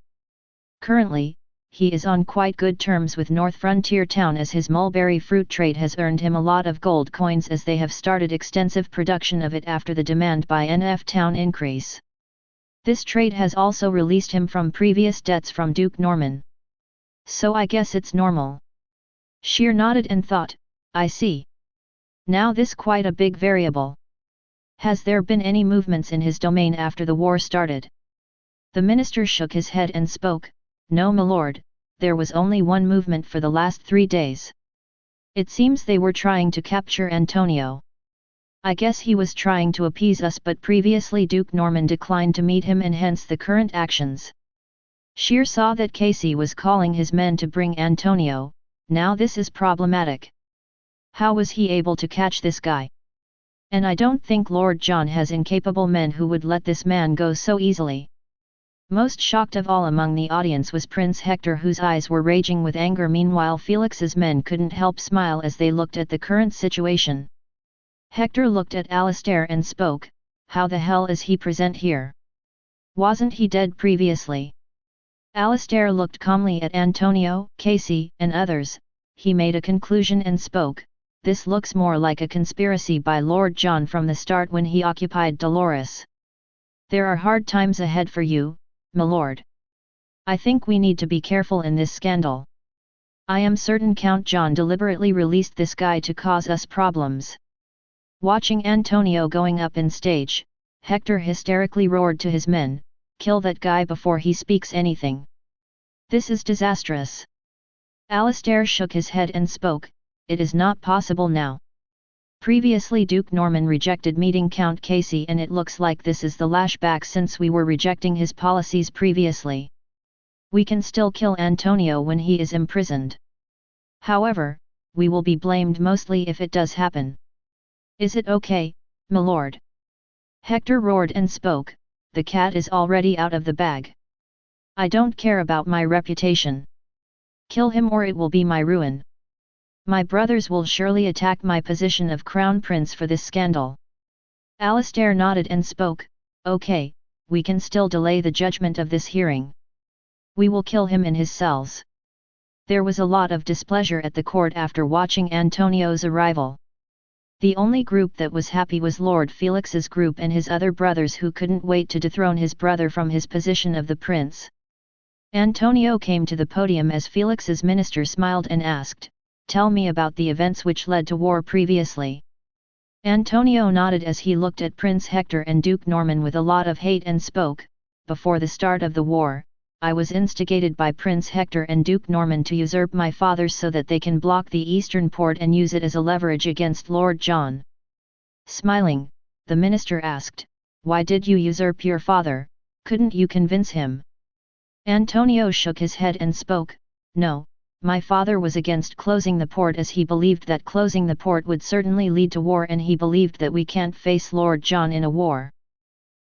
Currently, he is on quite good terms with North Frontier Town as his mulberry fruit trade has earned him a lot of gold coins as they have started extensive production of it after the demand by NF Town increase. This trade has also released him from previous debts from Duke Norman. So I guess it's normal." Shear nodded and thought, "I see. Now this quite a big variable. Has there been any movements in his domain after the war started?" The minister shook his head and spoke, "No, my lord, there was only one movement for the last 3 days. It seems they were trying to capture Antonio. I guess he was trying to appease us, but previously Duke Norman declined to meet him and hence the current actions." Shear saw that Casey was calling his men to bring Antonio. Now this is problematic. How was he able to catch this guy? And I don't think Lord John has incapable men who would let this man go so easily. Most shocked of all among the audience was Prince Hector, whose eyes were raging with anger. Meanwhile, Felix's men couldn't help smile as they looked at the current situation. Hector looked at Alistair and spoke, "How the hell is he present here? Wasn't he dead previously?" Alistair looked calmly at Antonio, Casey, and others. He made a conclusion and spoke, "This looks more like a conspiracy by Lord John from the start when he occupied Dolores. There are hard times ahead for you, my lord. I think we need to be careful in this scandal. I am certain Count John deliberately released this guy to cause us problems." Watching Antonio going up in stage, Hector hysterically roared to his men, "Kill that guy before he speaks anything. This is disastrous." Alistair shook his head and spoke, "It is not possible now. Previously Duke Norman rejected meeting Count Casey, and it looks like this is the lashback since we were rejecting his policies previously. We can still kill Antonio when he is imprisoned. However, we will be blamed mostly if it does happen. Is it okay, my lord?" Hector roared and spoke, "The cat is already out of the bag. I don't care about my reputation. Kill him or it will be my ruin. My brothers will surely attack my position of crown prince for this scandal." Alistair nodded and spoke, "Okay, we can still delay the judgment of this hearing. We will kill him in his cells." There was a lot of displeasure at the court after watching Antonio's arrival. The only group that was happy was Lord Felix's group and his other brothers, who couldn't wait to dethrone his brother from his position of the prince. Antonio came to the podium as Felix's minister smiled and asked, "Tell me about the events which led to war previously." Antonio nodded as he looked at Prince Hector and Duke Norman with a lot of hate and spoke, "Before the start of the war, I was instigated by Prince Hector and Duke Norman to usurp my fathers so that they can block the eastern port and use it as a leverage against Lord John." Smiling, the minister asked, "Why did you usurp your father? Couldn't you convince him?" Antonio shook his head and spoke, "No, my father was against closing the port as he believed that closing the port would certainly lead to war, and he believed that we can't face Lord John in a war.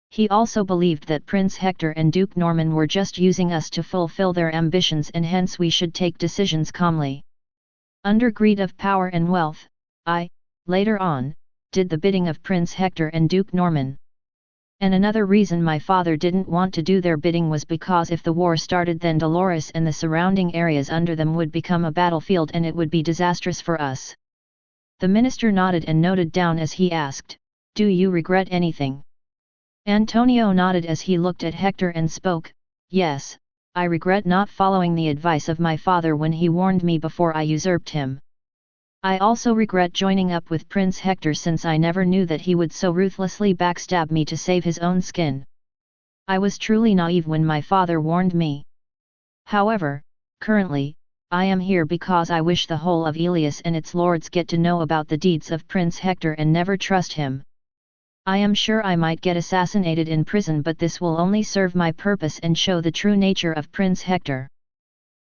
He also believed that Prince Hector and Duke Norman were just using us to fulfill their ambitions, and hence we should take decisions calmly. Under greed of power and wealth, I, later on, did the bidding of Prince Hector and Duke Norman. And another reason my father didn't want to do their bidding was because if the war started, then Dolores and the surrounding areas under them would become a battlefield and it would be disastrous for us." The minister nodded and noted down as he asked, "Do you regret anything?" Antonio nodded as he looked at Hector and spoke, "Yes, I regret not following the advice of my father when he warned me before I usurped him. I also regret joining up with Prince Hector, since I never knew that he would so ruthlessly backstab me to save his own skin. I was truly naive when my father warned me. However, currently, I am here because I wish the whole of Elias and its lords get to know about the deeds of Prince Hector and never trust him. I am sure I might get assassinated in prison, but this will only serve my purpose and show the true nature of Prince Hector."